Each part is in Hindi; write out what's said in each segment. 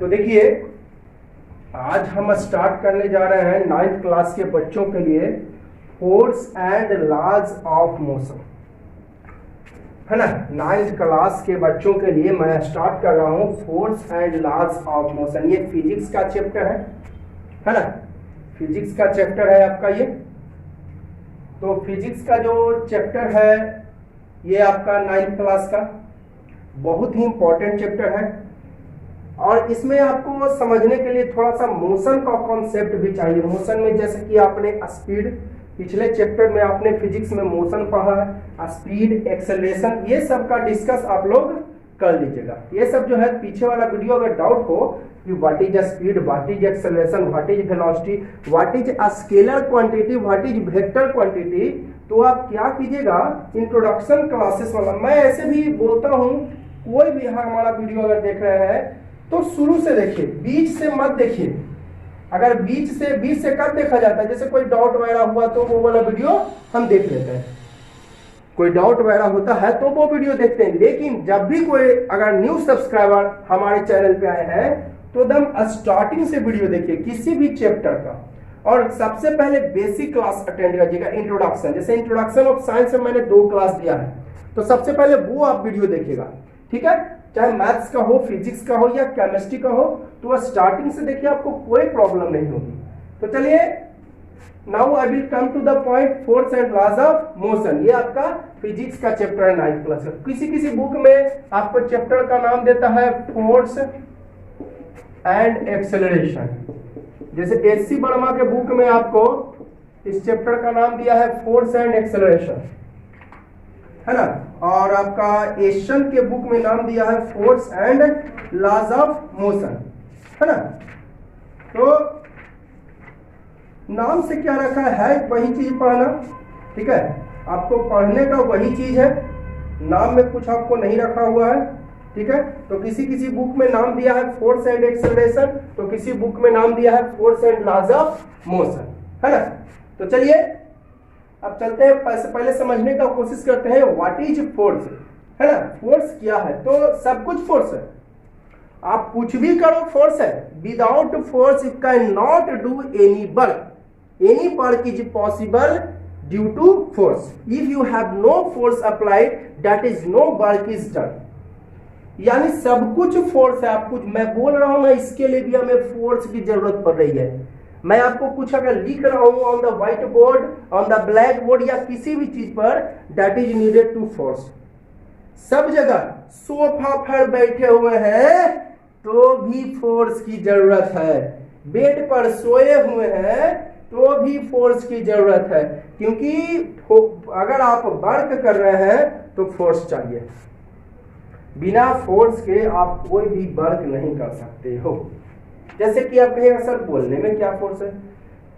तो देखिए आज हम स्टार्ट करने जा रहे हैं 9th क्लास के बच्चों के लिए force and laws of motion, है ना। 9th क्लास के बच्चों के लिए मैं स्टार्ट कर रहा हूँ force and laws of motion. ये फिजिक्स का चैप्टर है ना। फिजिक्स का चैप्टर है आपका ये। तो फिजिक्स का जो चैप्टर है ये आपका 9th क्लास का बहुत ही इंपॉर्टेंट चैप्टर है, और इसमें आपको समझने के लिए थोड़ा सा मोशन का कॉन्सेप्ट भी चाहिए। मोशन में जैसे कि आपने स्पीड, पिछले चैप्टर में आपने फिजिक्स में मोशन पढ़ा है, स्पीड, एक्सेलरेशन, ये सब का डिस्कस आप लोग कर लीजिएगा। ये सब जो है पीछे वाला वीडियो अगर डाउट हो कि what is speed, what is acceleration, what is velocity, what is scalar quantity, what is vector quantity, तो आप क्या कीजिएगा इंट्रोडक्शन क्लासेस वाला, मैं ऐसे भी बोलता हूँ, कोई भी यहाँ हमारा वीडियो अगर देख रहे हैं तो शुरू से देखिए, बीच से मत देखिए। अगर बीच से कब देखा जाता है, जैसे कोई डाउट वगैरह हुआ तो वो वाला वीडियो हम देख लेते हैं, कोई डाउट वगैरह होता है तो वो वीडियो देखते हैं। लेकिन जब भी कोई अगर न्यू सब्सक्राइबर हमारे चैनल पे आए हैं तो एकदम स्टार्टिंग से वीडियो देखिए किसी भी चैप्टर का, और सबसे पहले बेसिक क्लास अटेंड कीजिएगा। इंट्रोडक्शन, जैसे इंट्रोडक्शन ऑफ साइंस में मैंने 2 क्लास दिया है, तो सबसे पहले वो आप वीडियो देखिएगा, ठीक है। चाहे मैथ्स का हो, फिजिक्स का हो या केमिस्ट्री का हो, तो स्टार्टिंग से देखिए, आपको कोई प्रॉब्लम नहीं होगी। तो चलिए now I will come to the point, force and laws of motion. ये आपका फिजिक्स का चैप्टर है 9th क्लास का। किसी बुक में आपको चैप्टर का नाम देता है फोर्स एंड एक्सेलरेशन। जैसे एससी वर्मा के बुक में आपको इस चैप्टर का नाम दिया है फोर्स एंड एक्सेलरेशन, है ना। और आपका एशियन के बुक में नाम दिया है force and laws of motion, है ना। तो नाम से क्या रखा है वही चीज पढ़ना, ठीक है। आपको पढ़ने का वही चीज है, नाम में कुछ आपको नहीं रखा हुआ है, ठीक है। तो किसी बुक में नाम दिया है फोर्स एंड एक्सेलरेशन, तो किसी बुक में नाम दिया है force and laws of motion, है ना। तो चलिए अब चलते हैं, पहले समझने का कोशिश करते हैं व्हाट इज फोर्स, है ना। फोर्स क्या है, तो सब कुछ फोर्स है, आप कुछ भी करो फोर्स है। Without force you can not do any work is possible due to force. If you have no force applied that is no work is done. यानी सब कुछ फोर्स है। आप कुछ मैं बोल रहा हूं ना, इसके लिए भी हमें फोर्स की जरूरत पड़ रही है। मैं आपको कुछ अगर लिख रहा हूं on the white board, on the black board या किसी भी चीज पर, that is needed to force. सब जगह सोफा पर बैठे हुए हैं तो भी फोर्स की जरूरत है, बेड पर सोए हुए हैं तो भी फोर्स की जरूरत है, क्योंकि अगर आप वर्क कर रहे हैं तो फोर्स चाहिए। बिना फोर्स के आप कोई भी वर्क नहीं कर सकते हो। जैसे कि आप कहेंगे सर बोलने में क्या फोर्स है,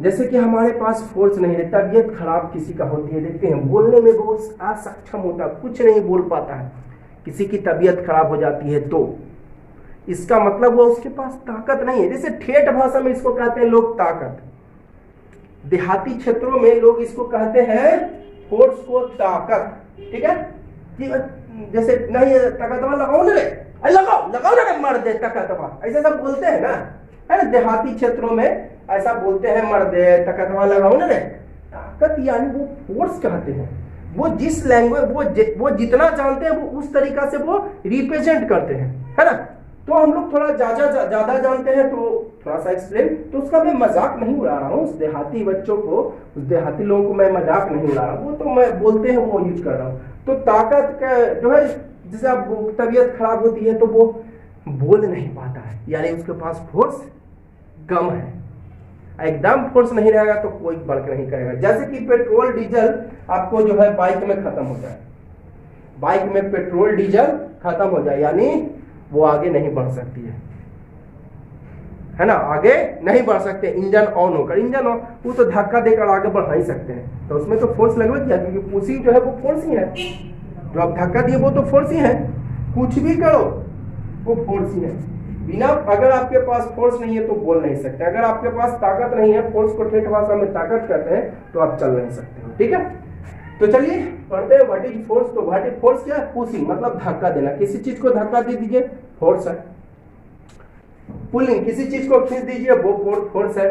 जैसे कि हमारे पास फोर्स नहीं है, तबीयत खराब किसी का होती है, देखते हैं बोलने में बहुत असक्षम होता है, कुछ नहीं बोल पाता है, किसी की तबीयत खराब हो जाती है, तो इसका मतलब वो उसके पास ताकत नहीं है। जैसे ठेठ भाषा में इसको कहते हैं लोग ताकत, देहाती क्षेत्रों में लोग इसको कहते हैं फोर्स को ताकत, ठीक है। कि जैसे नहीं ताकतवा लगाओ ना रे, लगाओ ना रे, मार दे ताकतवा, ऐसे सब बोलते हैं ना, है ना। देहाती क्षेत्रों में ऐसा बोलते हैं, मर दे ताकतवा लगाओ ना रे। ताकत यानी वो फोर्स कहते हैं। वो जिस लैंग्वेज वो जितना जानते हैं वो उस तरीका से वो रिप्रेजेंट करते हैं, है ना। तो हम लोग थोड़ा ज्यादा जानते हैं तो थोड़ा सा एक्सप्लेन, तो उसका मैं मजाक नहीं उड़ा रहा हूँ। उस देहाती बच्चों को, उस देहाती लोगों को मैं मजाक नहीं उड़ा रहा हूँ, वो तो मैं बोलते हैं वो यूज कर रहा हूँ। तो ताकत का जो है, जैसे आप तबीयत खराब होती है तो वो बोल नहीं पाता है, यानी उसके पास फोर्स कम है। एकदम फोर्स नहीं रहेगा तो कोई वर्क नहीं करेगा। जैसे कि पेट्रोल डीजल आपको जो है बाइक में खत्म हो जाए, बाइक में पेट्रोल डीजल खत्म हो जाए, यानी वो आगे नहीं बढ़ सकती है ना, आगे नहीं बढ़ सकते। इंजन ऑन होकर, इंजन ऑन, वो तो धक्का देकर आगे बढ़ा ही सकते हैं, तो उसमें तो फोर्स लगवा दिया, क्योंकि पुशिंग जो है वो फोर्स ही है। जो आप धक्का दिए वो तो फोर्स ही है, कुछ भी करो वो फोर्स ही है। बिना, अगर आपके पास फोर्स नहीं है तो बोल नहीं सकते, अगर आपके पास ताकत नहीं है, फोर्स को ठेठ भाषा में ताकत कहते हैं, तो आप चल नहीं सकते हो, ठीक है। तो चलिए पढ़ते हैं व्हाट इज फोर्स। तो व्हाट इज फोर्स क्या है? पुशिंग मतलब धक्का देना, किसी चीज को धक्का दे दीजिए, फोर्स है। पुलिंग, किसी चीज को खींच दीजिए वो फोर्स है।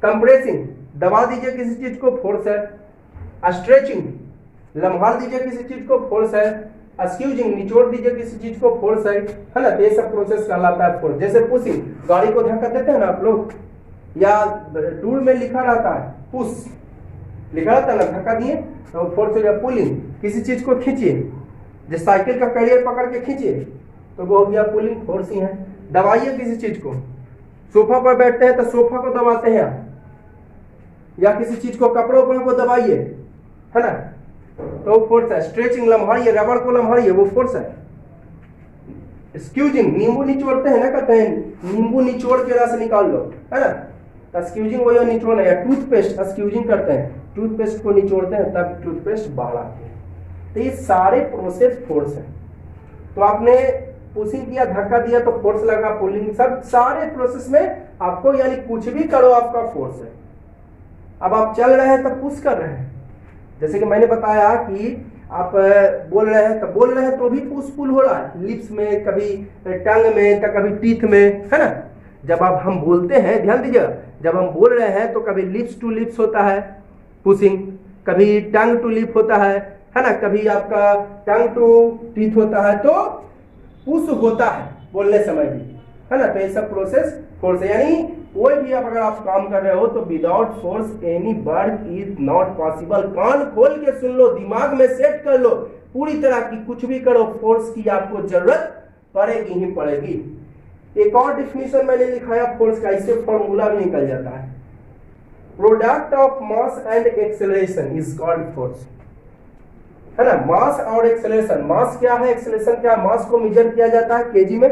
कंप्रेसिंग, दबा दीजिए किसी चीज को, फोर्स है। स्ट्रेचिंग, लम्हा दीजिए किसी चीज को, फोर्स है। स्क्यूजिंग, निचोड़ दीजिए किसी चीज को, फोर्स है ना। तो ये सब प्रोसेस कहलाता है फोर्स। जैसे पुशिंग, गाड़ी को धक्का देते हैं ना आप लोग, या टूल में लिखा रहता है पुश, लिखा रहता है ना, धक्का दिए तो फोर्स हो गया। पुलिंग, किसी चीज को खींचिए, जैसे साइकिल का कैरियर पकड़ के खींचिए तो वो हो गया पुलिंग, फोर्स ही है। दबाइए किसी चीज को, सोफा पर बैठते हैं तो सोफा को दबाते हैं आप, या किसी चीज को, कपड़ों को दबाइए, है ना, तो फोर्स है। स्ट्रेचिंग, लम्हाइए, रबड़ को लम्हाइए, वो फोर्स है। स्क्यूजिंग, नींबू निचोड़ते हैं ना, कहते हैं नींबू निचोड़ के रस निकाल लो, है ना, तो स्क्यूजिंग वही निचोड़ना है। टूथपेस्ट स्क्यूजिंग करते हैं, टूथपेस्ट को निचोड़ते हैं तब टूथपेस्ट बाहर आती है। तो ये सारे प्रोसेस फोर्स है। तो आपने पुशिंग किया, धक्का दिया तो फोर्स लगा, पुलिंग, सब सारे प्रोसेस में आपको, यानी कुछ भी करो आपका फोर्स है। अब आप चल रहे हैं तो पुश कर रहे हैं, जैसे कि मैंने बताया कि आप बोल रहे हैं तो भी पुश पुल हो रहा है, लिप्स में, कभी टंग में, तो कभी टीथ में, है ना। जब आप हम बोलते हैं, ध्यान दीजिए, जब हम बोल रहे हैं तो कभी लिप्स टू लिप्स होता है पुशिंग, कभी टंग टू लिप होता है ना, कभी आपका टंग टू टीथ होता है, तो पुश होता है बोलने समय भी, है ना। तो ये सब प्रोसेस फोर्स है। यानी कोई भी अगर आप काम कर रहे हो तो without force any work is not possible. कान खोल के सुन लो, दिमाग में सेट कर लो पूरी तरह की, कुछ भी करो फोर्स की आपको जरूरत पड़ेगी ही पड़ेगी। एक और डिफिनेशन मैंने लिखाया फोर्स का, इससे फॉर्मूला भी निकल जाता है। Product of mass and acceleration is called force, है ना। मास और एक्सेलरेशन, मास क्या है, एक्सेलरेशन क्या है। मास को मेजर किया जाता है केजी में,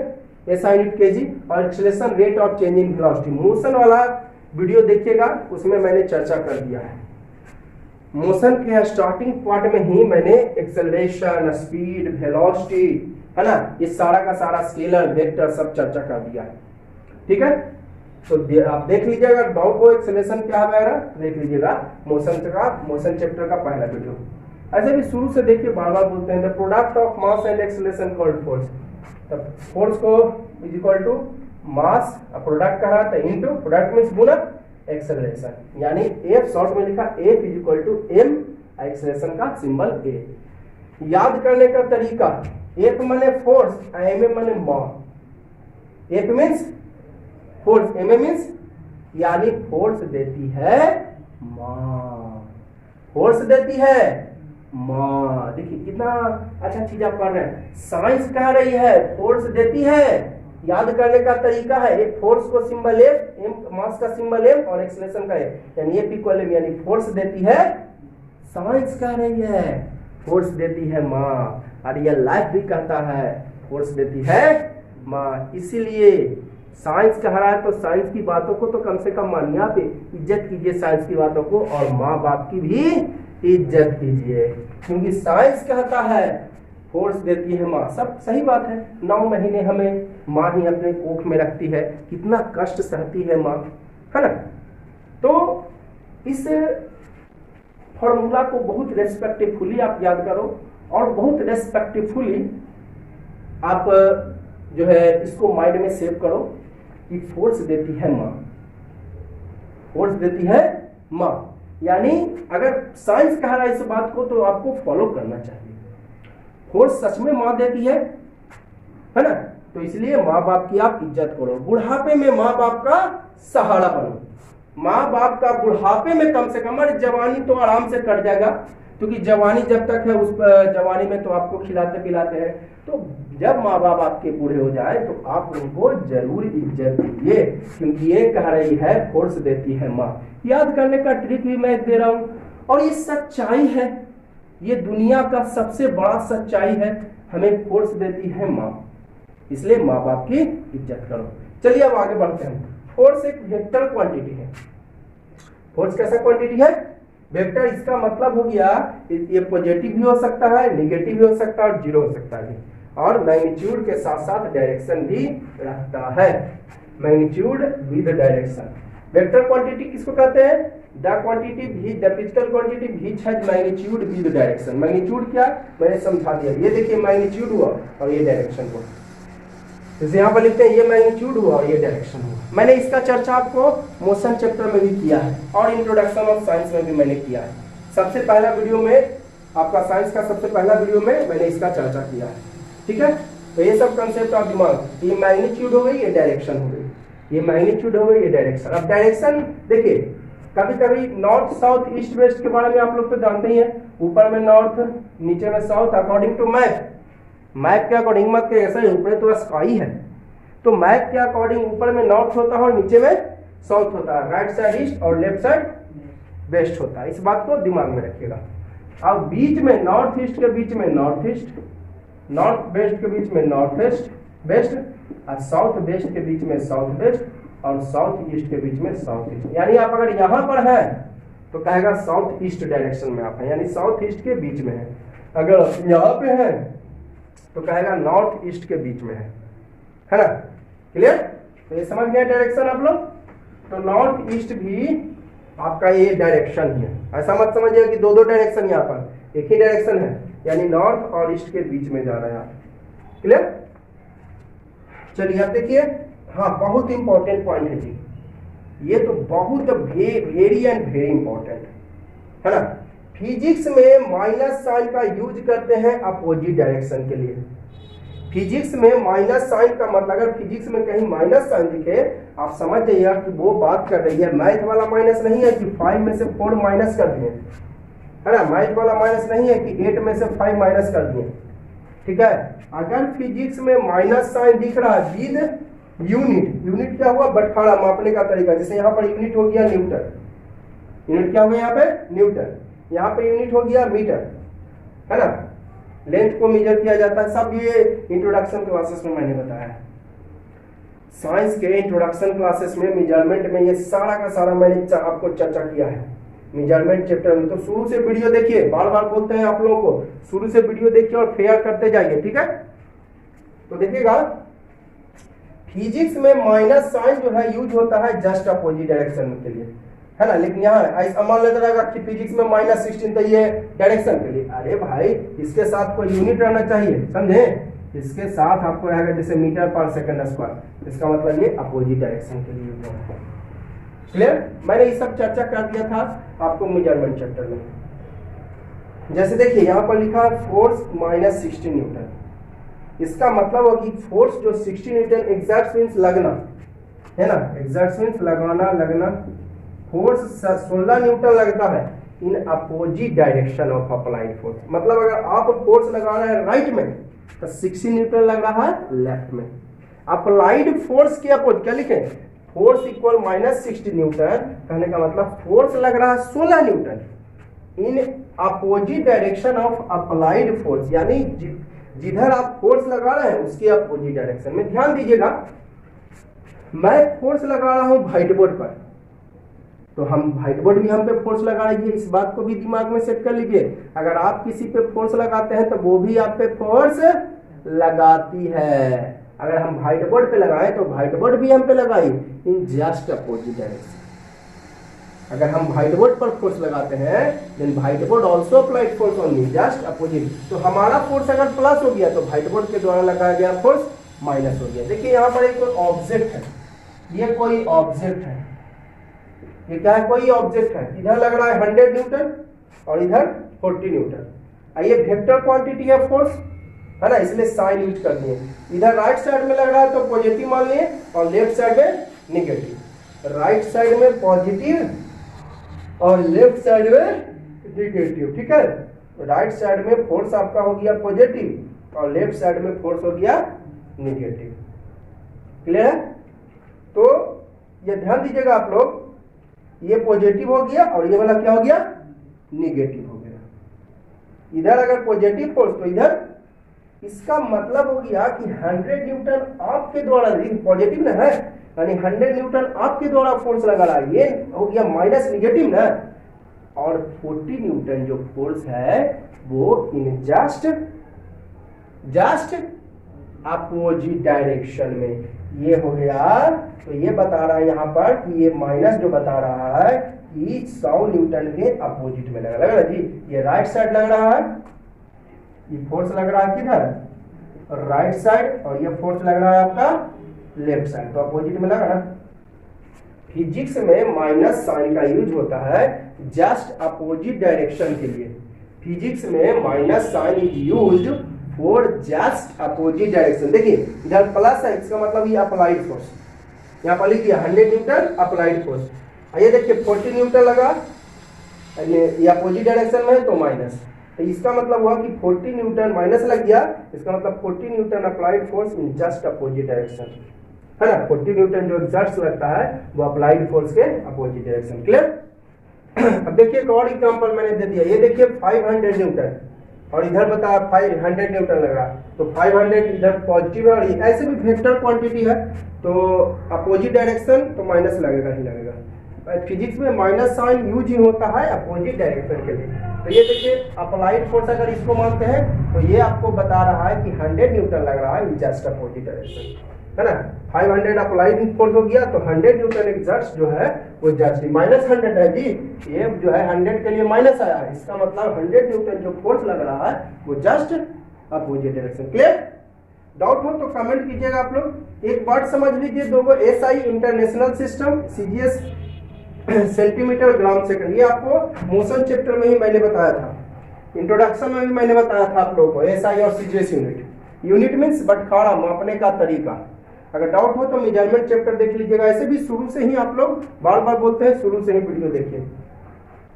SI यूनिट केजी, और acceleration rate of change in velocity. Motion वाला वीडियो देखिएगा, उसमें मैंने चर्चा कर दिया है। मोशन के स्टार्टिंग पार्ट में ही मैंने एक्सेलरेशन, स्पीड, वेलोसिटी, है ना, ये सारा का सारा स्केलर, वेक्टर सब चर्चा कर दिया है, ठीक है। तो आप देख लीजिएगा, डाउट हो एक्सेलरेशन क्या है देख लीजिएगा, मोशन चैप्टर का पहला वीडियो। ऐसे भी शुरू से देखिए, बार बार बोलते हैं the product of mass and acceleration called force. तब फोर्स को is equal to mass, product कहा था इनटू, प्रोडक्ट मींस गुना एक्सेलरेशन, यानी F शॉर्ट में लिखा F is equal to M, acceleration का सिंबल A। याद करने का तरीका, F माने फोर्स, M माने मास। F means force, M means, यानी फोर्स देती है मास, फोर्स देती है मां। देखिए कितना अच्छा चीज आप पढ़ रहे हैं। साइंस कह रही है फोर्स देती है। याद करने का तरीका है, एक फोर्स को सिंबल F, मास का सिंबल M और एक्सेलरेशन का F, यानी F इक्वल M, यानी फोर्स देती है। साइंस कह रही है फोर्स देती है मां, और रियल लाइफ भी कहता है फोर्स देती है मां। इसीलिए साइंस कह रहा है तो साइंस की बातों को तो कम से कम मानिए, आप इज्जत कीजिए साइंस की बातों को, और माँ बाप की भी इज्जत कीजिए, क्योंकि साइंस कहता है फोर्स देती है माँ। सब सही बात है। 9 महीने हमें माँ ही अपने कोख में रखती है, कितना कष्ट सहती है माँ, है ना। तो इस फॉर्मूला को बहुत रेस्पेक्टफुली आप याद करो, और बहुत रेस्पेक्टफुली आप जो है इसको माइंड में सेव करो कि फोर्स देती है माँ, फोर्स देती है माँ। यानी अगर साइंस कह रहा है इस बात को तो आपको फॉलो करना चाहिए। फोर्स सच में माँ देती है ना। तो इसलिए माँ बाप की आप इज्जत करो, बुढ़ापे में माँ बाप का सहारा बनो। माँ बाप का बुढ़ापे में कम से कम, अरे जवानी तो आराम से कट जाएगा, क्योंकि जवानी जब तक है उस जवानी में तो आपको खिलाते पिलाते हैं, तो जब माँ बाप आपके बूढ़े हो जाए तो आप उनको जरूर इज्जत दीजिए, क्योंकि ये कह रही है फोर्स देती है माँ। याद करने का ट्रिक भी मैं दे रहा हूँ, और ये सच्चाई है, ये दुनिया का सबसे बड़ा सच्चाई है, हमें फोर्स देती है माँ, इसलिए माँ बाप की इज्जत करो। चलिए अब आगे बढ़ते हैं। फोर्स एक वेक्टर क्वांटिटी है। फोर्स कैसा क्वांटिटी है? वेक्टर। इसका मतलब हो गया ये पॉजिटिव भी हो सकता है, नेगेटिव भी हो सकता है और जीरो हो सकता है, और मैग्नीट्यूड के साथ साथ डायरेक्शन भी रखता है। Magnitude with direction. Vector quantity किसको कहते हैं? द क्वांटिटी भी, the physical quantity which has magnitude with direction. Magnitude क्या मैंने समझा दिया, ये देखिए मैग्नीट्यूड हुआ और ये डायरेक्शन हुआ। जैसे यहाँ पर लिखते हैं ये मैग्नीट्यूड हुआ और ये डायरेक्शन हुआ। मैंने इसका चर्चा आपको मोशन चैप्टर में भी किया है और इंट्रोडक्शन ऑफ साइंस में भी मैंने किया है। सबसे पहला वीडियो में आपका साइंस का सबसे पहला वीडियो में मैंने इसका चर्चा किया है, ठीक है। तो ये सब कंसेप्ट आप दिमाग, ये मैग्नीट्यूड हो गई, ये डायरेक्शन हो गई, ये मैग्नीट्यूड हो गई, ये डायरेक्शन। अब डायरेक्शन देखिए, कभी कभी नॉर्थ साउथ ईस्ट वेस्ट के बारे में आप लोग तो जानते ही हैं, ऊपर में नॉर्थ नीचे में south, according to map. Map के अकॉर्डिंग मत के ऐसा ही ऊपर तो स्काई है, तो मैप के अकॉर्डिंग ऊपर में नॉर्थ होता है और नीचे में साउथ होता है, राइट साइड ईस्ट और लेफ्ट साइड वेस्ट होता है। इस बात को दिमाग में रखिएगा। अब बीच में नॉर्थ ईस्ट के बीच में नॉर्थ ईस्ट, नॉर्थ वेस्ट के बीच में नॉर्थ वेस्ट वेस्ट, और साउथ वेस्ट के बीच में साउथ वेस्ट और साउथ ईस्ट के बीच में साउथ ईस्ट। यानी आप अगर यहाँ पर है तो कहेगा साउथ ईस्ट डायरेक्शन में आप है, यानी साउथ ईस्ट के बीच में है। अगर यहाँ पे है तो कहेगा नॉर्थ ईस्ट के बीच में है ना। क्लियर? तो ये समझ गए डायरेक्शन आप लोग। तो नॉर्थ ईस्ट भी आपका ये डायरेक्शन ही है, ऐसा मत समझिए कि दो दो डायरेक्शन यहाँ पर, एक ही डायरेक्शन है, यानी नॉर्थ और ईस्ट के बीच में जा रहा है आप। क्लियर? चलिए आप देखिए, हाँ बहुत इंपॉर्टेंट पॉइंट है जी, ये तो बहुत वेरी एंड वेरी इंपॉर्टेंट है ना। फिजिक्स में माइनस साइन का यूज करते हैं अपोजिट डायरेक्शन के लिए। फिजिक्स में माइनस साइन का मतलब, अगर फिजिक्स में कहीं माइनस साइन दिखे, आप समझ जाइएगा कि वो बात कर रही है मैथ वाला माइनस नहीं है कि 5 में से 4 माइनस कर दिए, है ना। मैथ वाला माइनस नहीं है कि 8 में से 5 माइनस कर दिए, ठीक है। अगर फिजिक्स में माइनस साइन दिख रहा है विद यूनिट, यूनिट क्या हुआ, बटखारा मापने का तरीका। जैसे यहाँ पर यूनिट हो गया न्यूटन, यूनिट क्या हो गया यहाँ पे न्यूटन, यहाँ पे यूनिट हो गया मीटर, है ना। लेंथ को मेजर किया जाता है, सब ये इंट्रोडक्शन क्लासेस में मैंने बताया है। साइंस के इंट्रोडक्शन क्लासेस में मेजरमेंट में ये सारा का सारा मैंने आपको चर्चा किया है मेजरमेंट चैप्टर में। तो शुरू से वीडियो देखिए, बार बार बोलते हैं आप लोगों को, शुरू से वीडियो देखिए और फेयर करते जाइए, ठीक है। तो देखिएगा, फिजिक्स में माइनस साइन जो है यूज होता है जस्ट अपोजिट डायरेक्शन के लिए, है ना। लेकिन यहाँ ऐसा मान लेता रहेगा कि फिजिक्स में -16 तो ये डायरेक्शन के लिए। अरे भाई, इसके साथ कोई यूनिट रहना चाहिए, समझे। इसके साथ आपको रहेगा जैसे मीटर पर सेकंड स्क्वायर, इसका मतलब ये अपोजिट डायरेक्शन के लिए यूज होता है। क्लियर? मैंने ये सब चर्चा कर दिया था आपको मेजरमेंट चैप्टर में। जैसे देखिए यहाँ पर लिखा है फोर्स -16 न्यूटन, इसका मतलब हो कि फोर्स जो 60 न्यूटन एग्जैक्ट मीन्स लगना, है ना, एग्जैक्ट मीन्स लगाना लगना, फोर्स 16 न्यूटन लगता है in opposite direction of applied force. मतलब अगर आप फोर्स लगा रहे हैं राइट में तो 60 न्यूटन लग रहा है लेफ्ट में। अप्लाइड फोर्स के अपोजिट क्या लिखे, फोर्स इक्वल -60 न्यूटन, कहने का मतलब फोर्स लग रहा है 16 Newton in opposite direction of applied force, यानी जिधर आप फोर्स लगा रहे हैं उसके अपोजिट डायरेक्शन में। ध्यान दीजिएगा, मैं फोर्स लगा रहा हूं व्हाइट बोर्ड पर, तो हम व्हाइट बोर्ड भी हम पे फोर्स लगा रही है, इस बात को भी दिमाग में सेट कर लीजिए। अगर आप किसी पे फोर्स लगाते हैं तो वो भी आप पे फोर्स लगाती है। अगर हम व्हाइट बोर्ड पे लगाएं तो व्हाइट बोर्ड भी हम पे लगाई इन जस्ट अपोजिट डायरेक्शन। अगर हम व्हाइट बोर्ड पर फोर्स लगाते हैं then white board also applied force only just opposite. तो हमारा फोर्स अगर प्लस हो गया तो व्हाइट बोर्ड के द्वारा लगाया गया फोर्स माइनस हो गया। देखिए यहाँ पर एक ऑब्जेक्ट है, ये कोई ऑब्जेक्ट है, ये क्या है, कोई ऑब्जेक्ट है। इधर लग रहा है 100 न्यूटन और इधर 40 न्यूटन। ये वेक्टर क्वांटिटी है फोर्स, है ना, इसलिए साइन यूज कर दिए। इधर राइट साइड में लग रहा है तो पॉजिटिव मान लिए और लेफ्ट साइड में निगेटिव। राइट साइड में पॉजिटिव और लेफ्ट साइड में निगेटिव, ठीक है। राइट साइड में फोर्स आपका हो गया पॉजिटिव और लेफ्ट साइड में फोर्स हो गया निगेटिव। क्लियर है? तो ये ध्यान दीजिएगा आप लोग, ये पॉजिटिव हो गया और ये वाला क्या हो गया, निगेटिव हो गया। इधर अगर पॉजिटिव फोर्स तो इधर, इसका मतलब हो गया कि 100 न्यूटन आपके द्वारा, पॉजिटिव ना है, यानी 100 न्यूटन आपके द्वारा फोर्स लगा रहा है, ये हो गया माइनस निगेटिव ना। और 40 न्यूटन जो फोर्स है वो इन जस्ट अपोजिट डायरेक्शन में, ये हो गया। तो ये बता रहा है यहाँ पर कि ये माइनस जो बता रहा है कि 100 न्यूटन के अपोजिट में लग रहा है जी। ये राइट साइड लग रहा है, ये फोर्स लग रहा है किधर, राइट साइड और ये फोर्स लग रहा है आपका लेफ्ट साइड, तो अपोजिट में लगा ना। फिजिक्स में माइनस साइन का यूज होता है जस्ट अपोजिट डायरेक्शन के लिए। फिजिक्स में minus sign is used for just opposite direction. देखिए इधर प्लस है, इसका मतलब ये अप्लाइड फोर्स, यहाँ पर लिख दिया 100 न्यूटन अप्लाइड फोर्स। ये देखिए 40 न्यूटन लगा, ये अपोजिट डायरेक्शन में है तो माइनस, तो इसका मतलब हुआ कि 40 न्यूटन माइनस लग गया, इसका मतलब 40 Newton applied force in just opposite direction, है ना। 40 न्यूटन जो एग्जर्ट लगता है वो अप्लाइड फोर्स के अपोजिट डायरेक्शन। क्लियर। अब देखिए एक और एग्जांपल मैंने दे दिया, ये देखिए 500 न्यूटन और इधर बताया 500 न्यूटन लग रहा, तो 500 इधर पॉजिटिव है और ऐसे भी वेक्टर क्वांटिटी है तो अपोजिट डायरेक्शन तो माइनस लगेगा ही लगेगा। फिजिक्स में माइनस साइन यूज ही होता है अपोजिट डायरेक्शन के लिए। तो ये देखिए अप्लाइड फोर्स अगर इसको मानते हैं तो ये आपको बता रहा है कि 100 न्यूटन लग रहा है जस्ट अपोजिट डायरेक्शन, है ना। 500 अप्लाइड फोर्स हो गया तो 100 न्यूटन एग्जर्ट जो है वो जस्ट -100 है जी, ये जो है 100 के लिए माइनस आया है, इसका मतलब 100 न्यूटन जो फोर्स लग रहा है वो just opposite direction. Clear. Doubt हो तो कमेंट कीजिएगा आप लोग। एक बात समझ लीजिए, दोनों SI international system, CGS centimetre gram second, ये आपको मोशन चैप्टर में ही मैंने बताया था, इंट्रोडक्शन में भी मैंने बताया था आप लोगों को। SI और CGS यूनिट मीन्स बटखारा, मापने का तरीका। अगर डाउट हो तो मेजरमेंट चैप्टर देख लीजिएगा। ऐसे भी शुरू से ही आप लोग बार बार बोलते हैं, शुरू से ही वीडियो देखिए।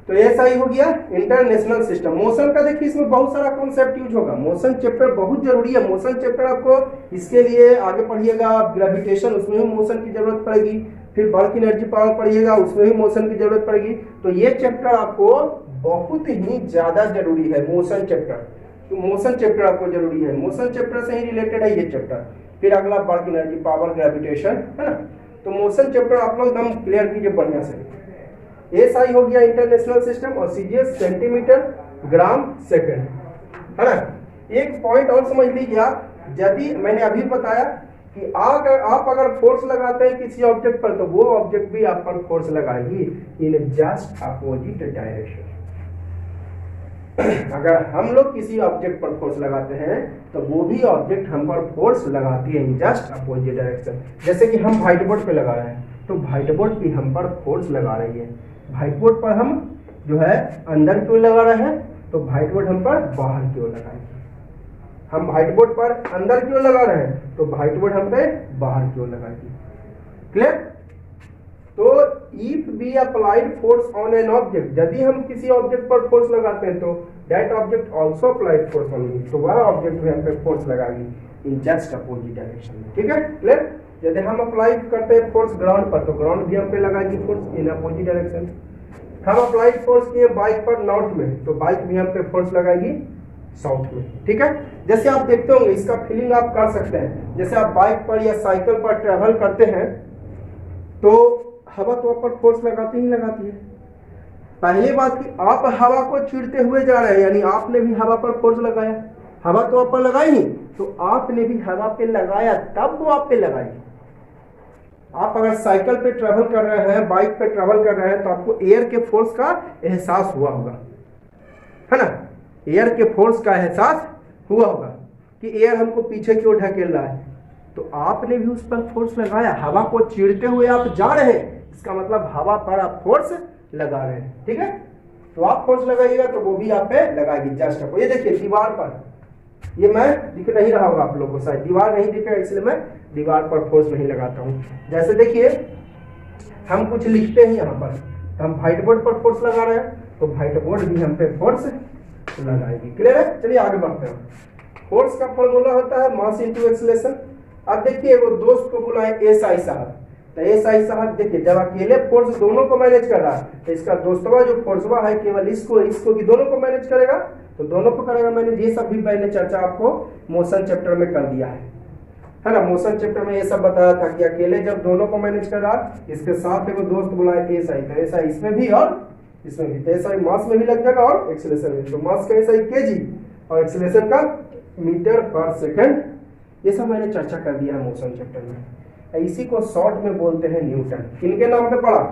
तो SI हो गया इंटरनेशनल सिस्टम। मोशन का देखिए इसमें बहुत सारा कॉन्सेप्ट यूज होगा, मोशन चैप्टर बहुत जरूरी है। मोशन चैप्टर आपको इसके लिए आगे पढ़िएगा, ग्रेविटेशन उसमें भी मोशन की जरूरत पड़ेगी, फिर बल्क एनर्जी पावर पढ़िएगा उसमें भी मोशन की जरूरत पड़ेगी। तो ये चैप्टर आपको बहुत ही ज्यादा जरूरी है, मोशन चैप्टर। तो मोशन चैप्टर आपको जरूरी है, मोशन चैप्टर से ही रिलेटेड है ये चैप्टर। फिर अगला बल्क एनर्जी पावर ग्रेविटेशन, है ना। तो मोशन चैप्टर आप लोग एकदम क्लियर कीजिए बढ़िया से। SI हो गया इंटरनेशनल सिस्टम और CGS सेंटीमीटर ग्राम सेकंड, है ना। एक पॉइंट और समझ लीजिए, यदि मैंने अभी बताया कि आप अगर फोर्स लगाते हैं किसी ऑब्जेक्ट पर तो वो ऑब्जेक्ट भी आप पर फोर्स लगाएगी इन जस्ट अपोजिट डायरेक्शन। अगर हम लोग किसी ऑब्जेक्ट पर फोर्स लगाते हैं तो वो भी ऑब्जेक्ट हम पर फोर्स लगाती है इन जस्ट अपोजिट डायरेक्शन। जैसे कि हम व्हाइट बोर्ड पे लगा रहे हैं तो व्हाइट बोर्ड भी हम पर फोर्स लगा रही है। व्हाइट बोर्ड पर हम जो है अंदर की ओर लगा रहे हैं तो व्हाइट बोर्ड हम पर बाहर की ओर लगाएगी। हम व्हाइट बोर्ड पर अंदर की ओर लगा रहे हैं तो व्हाइट बोर्ड हम पे बाहर की ओर लगाएगी। क्लियर। तो if be applied force on an object, यदि हम किसी ऑब्जेक्ट पर फोर्स लगाते हैं तो that object also applied force on me, तो वह ऑब्जेक्ट भी हम पे फोर्स लगाएगी इन जस्ट अपोजिट डायरेक्शन में। ठीक है। क्लियर। यदि हम अप्लाई करते हैं फोर्स ग्राउंड पर तो ग्राउंड भी हम पे लगाएगी फोर्स इन अपोजिट डायरेक्शन। हम अप्लाइड फोर्स किए बाइक पर नॉर्थ में तो बाइक भी हम पे फोर्स लगाएगी साउथ में। ठीक है। जैसे आप देखते होंगे, इसका फीलिंग आप कर सकते हैं, जैसे आप बाइक पर या साइकिल पर ट्रेवल करते हैं तो हवा तो आप पर फोर्स लगाती ही लगाती है। पहली बात कि आप हवा को छीड़ते हुए जा रहे हैं, यानी आपने भी हवा पर फोर्स लगाया, हवा तो आप पर लगाई नहीं तो आपने भी हवा पे लगाया तब वो आप पे लगाई। आप अगर साइकिल पे ट्रेवल कर रहे हैं, बाइक पे ट्रेवल कर रहे हैं तो आपको एयर के फोर्स का एहसास हुआ होगा, है ना। एयर के फोर्स का एहसास हुआ होगा कि एयर हमको पीछे की ओर ढकेल रहा है, तो आपने भी उस पर फोर्स लगाया। हवा को चीरते हुए आप जा रहे हैं, इसका मतलब हवा पर आप फोर्स लगा रहे हैं। ठीक है। तो आप फोर्स लगाइएगा तो वो भी आप पे लगाएगी जस्ट आपको। ये देखिए दीवार पर, ये मैं दिख नहीं रहा होगा आप लोगों को, शायद दीवार नहीं दिख रहा इसलिए मैं दीवार पर फोर्स नहीं लगाता हूँ। जैसे देखिए हम कुछ लिखते हैं यहाँ पर, तो हम व्हाइट बोर्ड पर फोर्स लगा रहे हैं तो व्हाइट बोर्ड भी हम पे फोर्स लगाएगी। क्लियर है। चलिए आगे बढ़ते हैं। फोर्स का फॉर्मूला होता है मास इनटू एक्सीलरेशन। अब देखिए वो दोस्त को बुलाए SI साहब, तो SI साहब देखिए जब अकेले फोर्स दोनों को मैनेज कर रहा है तो इसका दोस्तवा जो फोर्सवा है केवल इसको भी दोनों को मैनेज करेगा, तो दोनों को करेगा मैनेज। ये सब भी मैंने चर्चा आपको मोशन चैप्टर में कर दिया है ना। मोशन चैप्टर में ये सब बताया था कि अकेले जब दोनों को मैनेज कर रहा, इसके साथ एगो दोस्त बुलाए SI, तो SI इसमें भी और इसमें भी, तो SI मास में भी लग जाएगा और एक्सीलरेशन में। तो मास का SI kg और एक्सीलरेशन का मीटर पर सेकंड, ये सब मैंने चर्चा कर दिया है मोशन चैप्टर में। इसी को शॉर्ट में बोलते हैं न्यूटन। किनके नाम पे पढ़ा?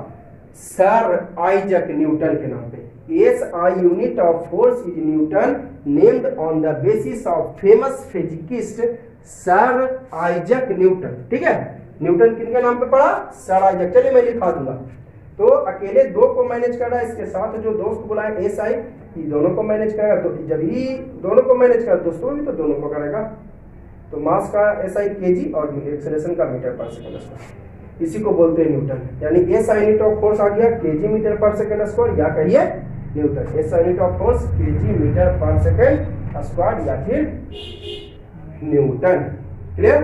सर आइजैक न्यूटन के नाम पे। SI unit of force is Newton, named on the basis of famous physicist sir Isaac Newton. ठीक है, न्यूटन किनके नाम पे पड़ा? Sir Isaac. चलिए मैं लिखा दूंगा। तो अकेले दो को मैनेज कर रहा है, इसके साथ जो दोस्त बुलाए एस आई, ये दोनों को मैनेज करेगा। तो जब ही दोनों को मैनेज कर दोस्तों भी तो दोनों को करेगा। तो मास का एस आई केजी और एक्सेलरेशन का मीटर पर सेकंड स्क्वायर, इसी को बोलते हैं न्यूटन। यानी S I unit of force आ गया KG metre per second square, या कहिए Newton. S I unit of force KG metre per second square या फिर न्यूटन। क्लियर?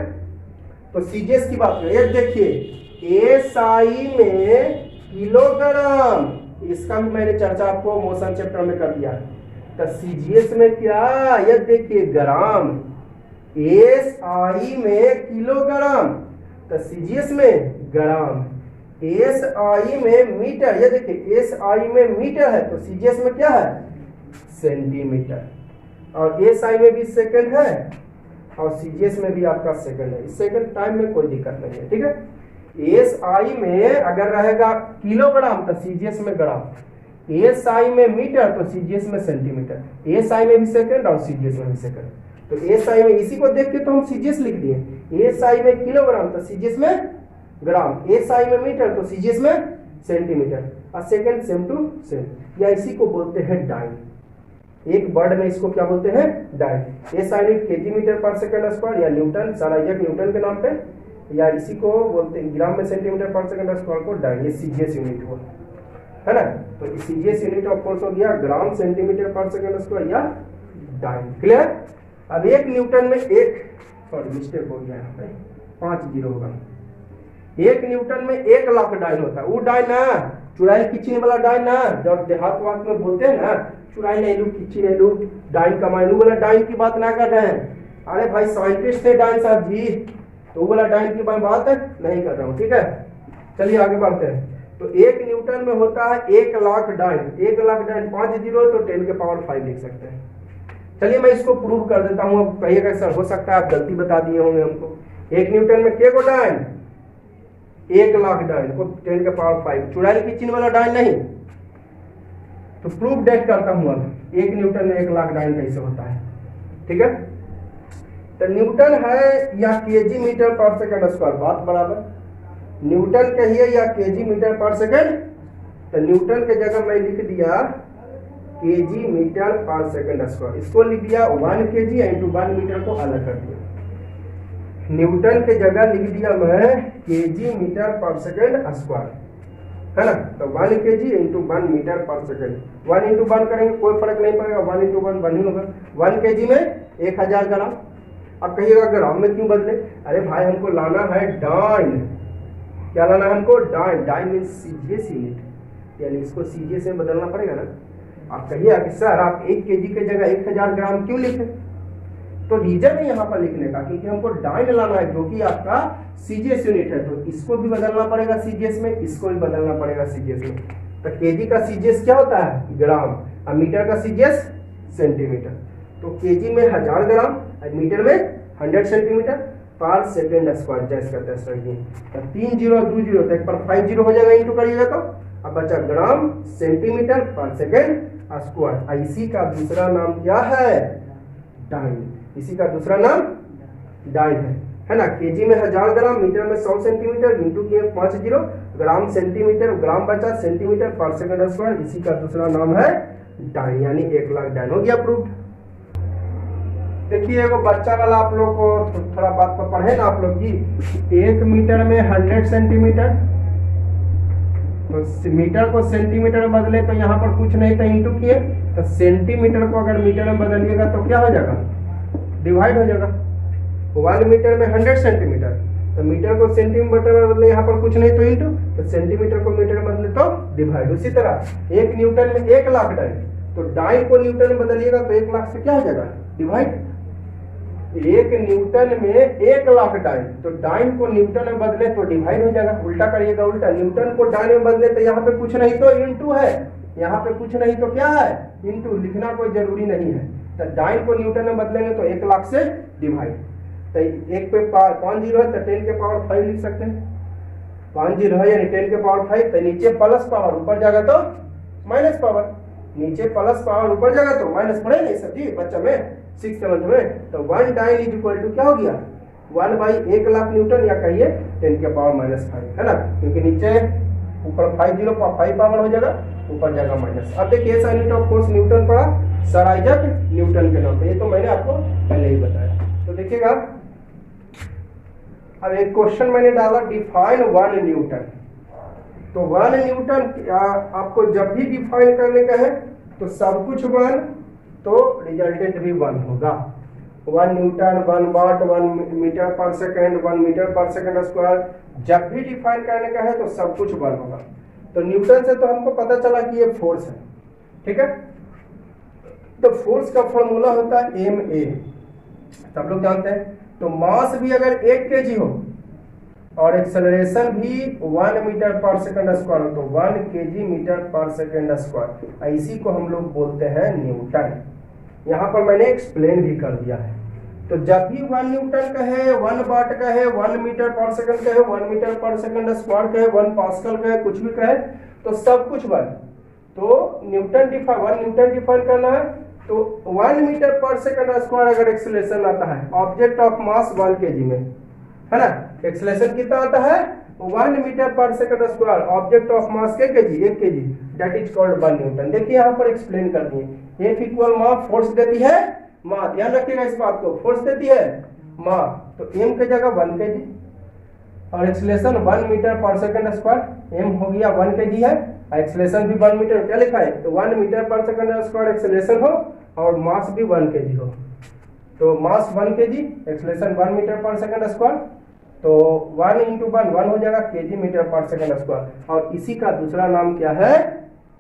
तो सीजीएस की बात करें, एक देखिए एसआई में किलोग्राम, इसका भी मैंने चर्चा आपको मोशन चैप्टर में कर दिया। तो सीजीएस में क्या, यह देखिए ग्राम, एसआई में किलोग्राम, तो सीजीएस में ग्राम, एसआई में मीटर, ये देखिए एसआई में मीटर है तो सीजीएस में क्या है? सेंटीमीटर। और एसआई में भी सेकंड है और सीजीएस में भी आपका सेकंड है। इस सेकंड टाइम में कोई दिक्कत नहीं है। ठीक है, एसआई में अगर रहेगा किलोग्राम तो सीजीएस में ग्राम, एसआई में मीटर तो सीजीएस में सेंटीमीटर, एसआई में भी सेकंड और सीजीएस में भी सेकंड। तो एसआई में इसी को देख के तो हम सीजीएस लिख दिए। एसआई में किलोग्राम तो सीजीएस में ग्राम, एसआई में मीटर तो सीजीएस में सेंटीमीटर, और सेकंड सेम टू सेम, या इसी को बोलते हैं डाइन। एक वर्ड में इसको क्या बोलते हैं? Dyne. SI unit KG metre per second square या न्यूटन, सर आइजक न्यूटन के नाम पे, या इसी को बोलते हैं ग्राम में सेंटीमीटर पर सेकंड स्क्वायर को डाइन। ये सीजीएस यूनिट हुआ, है ना। तो सीजीएस यूनिट ऑफ फोर्स हो गया ग्राम सेंटीमीटर पर सेकंड स्क्वायर या डाइन। क्लियर? अब एक न्यूटन में एक, सॉरी मिस्टेक हो गया यहाँ पे, 5 जीरो होगा। एक न्यूटन में 1 लाख डाइन होता है। वो डाइन ना चुड़ैल खींचने वाला डाइन ना, जब देहात वात में बोलते हैं ना चुड़ैल नहीं लू खींची नहीं लू डाइन कमाई, वाला डाइन की बात ना कर रहे हैं। अरे भाई साइंटिस्ट थे डाइन साहब जी, तो वाला डाइन की बात नहीं कर रहा हूँ। ठीक है, चलिए आगे बढ़ते हैं। तो एक न्यूटन में होता है 1 lakh dyne. 1 lakh dyne 5 zero तो 10 के पावर 5 लिख सकते हैं। चलिए मैं इसको प्रूव कर देता हूँ। अब कहिएगा सर हो सकता है आप गलती बता दिए होंगे हमको। एक न्यूटन में के को डाइन? 1 लाख डाइन को 10 के पावर 5, चुड़ैल खींचने वाला डाइन नहीं। तो प्रूफ डेट करता हूँ अब, एक न्यूटन में 1 लाख डाइन कैसे होता है। ठीक है, तो न्यूटन है या KG metre per second square, बात बराबर। न्यूटन कहिए या केजी मीटर पर सेकंड, तो न्यूटन के जगह मैं लिख दिया KG metre per second square, इसको लिख दिया 1 केजी इंटू 1 मीटर को अलग कर दिया। न्यूटन के जगह लिख दिया मैं KG metre per second square, है ना। तो 1 KG into 1 metre per second, 1 into 1 करेंगे कोई फर्क नहीं पड़ेगा, 1 इंटू 1 1 ही होगा। 1 केजी में 1000 ग्राम। अब कहिएगा ग्राम में क्यों बदले? अरे भाई हमको लाना है डाइन। क्या लाना है हमको? Dyne. Dyne mean CGS unit, यानी इसको सीजीएस में बदलना पड़ेगा ना। आप कहिएगा कि सर आप 1 केजी के जगह 1000 ग्राम क्यों लिखे? तो रीजन है यहाँ पर लिखने का, क्योंकि हमको डाइन लाना है जो कि आपका सीजीएस यूनिट है। तो इसको भी बदलना पड़ेगा सीजीएस में, इसको भी बदलना पड़ेगा सीजीएस में। तो केजी का सीजीएस क्या होता है? ग्राम, और मीटर का सीजीएस सेंटीमीटर। तो केजी में 1000 ग्राम और मीटर में 100 सेंटीमीटर पर सेकेंड स्क्वायर, जैसे कहते हैं सर जी। तो 3 जीरो 2 जीरो तो एक पर 5 जीरो हो जाएगा, इंटू करिएगा तो अब बचा ग्राम सेंटीमीटर पर सेकेंड स्क्वायर। इसी का दूसरा नाम क्या है? डाइन। इसी का दूसरा नाम डाइन है ना। केजी में 1000 ग्राम, मीटर में 100 सेंटीमीटर, इंटू किए 5 जीरो, ग्राम सेंटीमीटर, ग्राम बचा सेंटीमीटर पर सेकंड स्क्वायर, इसी का दूसरा नाम है डाइन, यानी 1 लाख डाइन। हो गया प्रूफ। देखिए एगो बच्चा वाला आप लोग को थोड़ा बात पर पढ़े ना आप लोग जी। 1 मीटर में 100 सेंटीमीटर, तो मीटर को सेंटीमीटर में बदले तो यहाँ पर कुछ नहीं था, इंटू किए तो सेंटीमीटर को अगर मीटर में बदलिएगा तो क्या हो जाएगा? डिवाइड हो जाएगा। 1 मीटर में 100 सेंटीमीटर, तो मीटर को सेंटीमीटर में बदले यहाँ पर कुछ नहीं तो इंटू, तो सेंटीमीटर को मीटर में बदले तो डिवाइड। उसी तरह 1 न्यूटन में 1 लाख डाइन, तो डाइन को न्यूटन में बदलिएगा तो 1 लाख से क्या हो जाएगा? डिवाइड। 1 न्यूटन में 1 लाख डाइन, तो डाइन को न्यूटन में बदले तो डिवाइड हो जाएगा। उल्टा करिएगा, उल्टा न्यूटन को डाइन में बदले तो यहाँ पे कुछ नहीं तो इंटू है, यहाँ पे कुछ नहीं तो क्या है? इंटू। लिखना कोई जरूरी नहीं है। तो डाइन को न्यूटन में बदलेंगे तो 1 लाख से डिवाइड। तो 1 पे 5 जीरो है तो 10 के पावर 5 लिख सकते हैं। 5 जीरो है यानी 10 के पावर 5, तो नीचे प्लस पावर ऊपर जाएगा तो माइनस पावर, नीचे प्लस पावर ऊपर जाएगा तो माइनस। पढ़े नहीं सर जी बच्चा में? 6th मंथ में, तो 1 डायल इज इक्वल टू क्या हो गया 1/1,00,000 न्यूटन, या कहिए 10⁻⁵, है ना, क्योंकि नीचे ऊपर 5 पावर हो जाएगा, ऊपर जाएगा माइनस। अब देखिए SI unit of force Newton पड़ा, सर आइजैक न्यूटन के नाम पे, ये तो मैंने आपको पहले ही बताया। तो देखिएगा अब एक क्वेश्चन मैंने डाला, डिफाइन 1 न्यूटन। तो 1 न्यूटन आपको जब भी डिफाइन करने का है तो सब कुछ 1, तो रिजल्टेंट भी 1 होगा। 1 न्यूटन, 1 वाट, 1 मीटर पर सेकेंड, 1 मीटर पर सेकेंड स्क्वायर, जब भी डिफाइन करने का है तो सब कुछ 1 होगा। तो न्यूटन से तो हमको पता चला कि ये फोर्स है, ठीक है। तो फोर्स का फॉर्मूला होता है ma, सब लोग जानते हैं। तो मास भी अगर 1 kg हो और एक्सेलरेशन भी 1 मीटर पर सेकंड स्क्वायर हो, तो 1 kg metre per second square, इसी को हम लोग बोलते हैं न्यूटन। यहाँ पर मैंने एक्सप्लेन भी कर दिया है। तो जब भी 1 न्यूटन का है, 1 वाट का है, 1 मीटर पर सेकंड का है, 1 मीटर पर सेकंड स्क्वायर का है, 1 पास्कल का है, कुछ भी का है, तो सब कुछ 1। तो 1 न्यूटन डिफाइन करना है, तो 1 मीटर पर सेकंड स्क्वायर अगर एक्सेलरेशन आता है ऑब्जेक्ट ऑफ मास 1 kg में, है ना, एक्सेलरेशन कितना आता है 1 metre per second square, object of mass के kg 1 kg, that is called 1 Newton. देखिए यहाँ पर एक्सप्लेन कर दिए। F इक्वल मास, फोर्स देती है मास, ध्यान रखिएगा इस बात को, फोर्स देती है मास, तो m की जगह 1 kg, और acceleration 1 metre per second square, m हो गया 1 kg है, एक्सेलरेशन भी 1 मीटर, क्या लिखा है, तो 1 metre per second square acceleration हो और मास भी 1 kg हो, तो mass 1 kg, acceleration 1 metre per second square, तो 1 × 1 हो जाएगा kg metre per second square, और इसी का दूसरा नाम क्या है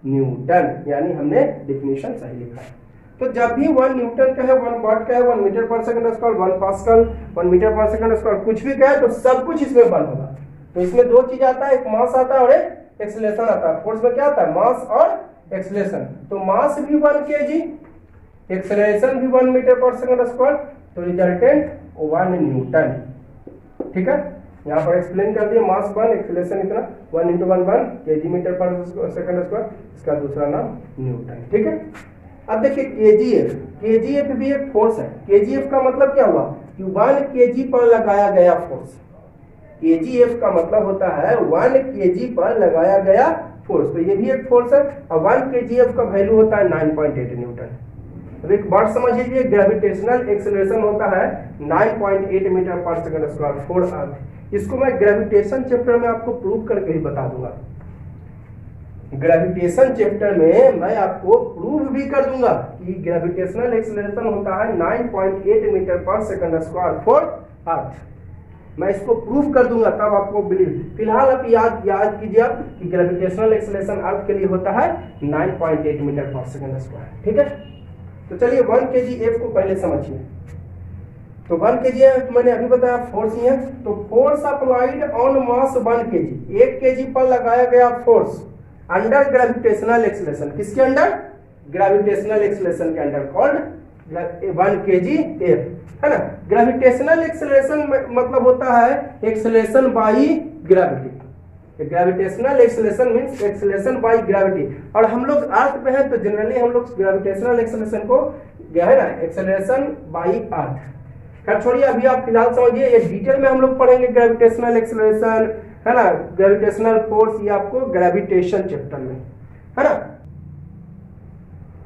न्यूटन, यानी हमने डिफिनीशन सही लिखा है। तो जब भी 1 न्यूटन का है, 1 वाट का है, 1 metre per second square, 1 pascal, 1 metre per second square, कुछ भी का है, तो सब कुछ इसमें 1 होगा। तो इसमें 2 चीज आता है, एक मास आता है और एक एक्सेलरेशन आता है। फोर्स में क्या आता है, मास और एक्सेलरेशन। तो मास भी 1 kg, एक्सेलरेशन भी 1 मीटर पर सेकंड स्क्वायर, तो रिजल्टेंट 1 न्यूटन, ठीक है। यहाँ पर एक्सप्लेन कर दिया, मास 1, एक्सेलरेशन इतना, 1 × 1 kg metre per second square, इसका दूसरा नाम न्यूटन, ठीक है। अब देखिए केजीएफ भी एक फोर्स है। केजीएफ का मतलब क्या हुआ कि 1 kg पर लगाया गया फोर्स, केजीएफ का मतलब होता है 1 kg पर लगाया गया फोर्स, तो ये भी एक फोर्स है। और 1 kgf का वैल्यू होता है 9.8 न्यूटन। अब एक बात समझ लीजिए, ग्रेविटेशनल एक्सेलरेशन होता है 9.8 metre per second square for earth. इसको मैं ग्रेविटेशन चैप्टर में आपको प्रूव करके ही बता दूंगा। ग्रेविटेशन चैप्टर में मैं आपको प्रूव भी कर दूंगा कि ग्रेविटेशनल एक्सेलरेशन होता है 9.8 metre per second square for earth. मैं इसको प्रूव कर दूंगा, तब आपको बिलीव। फिलहाल आप याद कीजिए आप कि ग्रेविटेशनल एक्सेलरेशन अर्थ के लिए होता है 9.8 मीटर पर सेकंड स्क्वायर, ठीक है। तो चलिए 1 kgf को पहले समझिए। तो 1 kgf मैंने अभी बताया फोर्स ही है। तो force applied on mass 1 kg, 1 kg पर लगाया गया फोर्स अंडर ग्रेविटेशनल एक्सेलरेशन, किसके अंडर, ग्रेविटेशनल एक्सेलरेशन के अंडर, कॉल्ड 1 kgf, है ना। ग्रेविटेशनल एक्सेलरेशन मतलब होता है acceleration by gravity. Gravitational acceleration means acceleration by gravity. और हम लोग अर्थ पे हैं तो जनरली हम लोग ग्रेविटेशनल एक्सेलरेशन को है ना एक्सेलरेशन बाई अर्थ। खैर छोड़िए, अभी आप फिलहाल समझिए, ये डिटेल में हम लोग पढ़ेंगे ग्रेविटेशनल एक्सेलरेशन, है ना, ग्रेविटेशनल फोर्स, ये आपको ग्रेविटेशन चैप्टर में, है ना,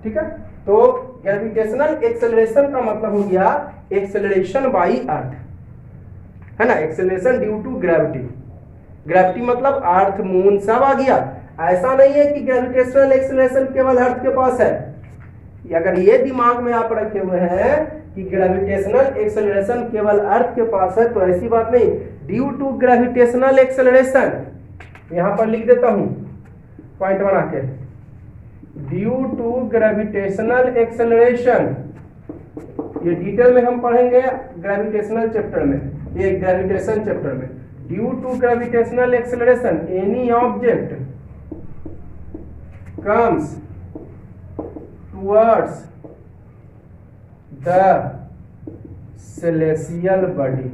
ठीक है। तो ग्रेविटेशनल एक्सेलरेशन का मतलब हो गया एक्सेलरेशन बाई अर्थ, है ना, acceleration due to gravity. Gravity मतलब अर्थ, मून सब आ गया। ऐसा नहीं है कि ग्रेविटेशनल एक्सेलरेशन केवल अर्थ के पास है। अगर ये दिमाग में आप रखे हुए हैं कि ग्रेविटेशनल एक्सेलरेशन केवल अर्थ के पास है, तो ऐसी बात नहीं। ड्यू टू ग्रेविटेशनल एक्सेलरेशन, यहां पर लिख देता हूं पॉइंट बना के, ड्यू टू ग्रेविटेशनल एक्सेलरेशन, ये डिटेल में हम पढ़ेंगे ग्रेविटेशनल चैप्टर में, ये ग्रेविटेशन चैप्टर में। Due to gravitational acceleration any object comes towards the celestial body,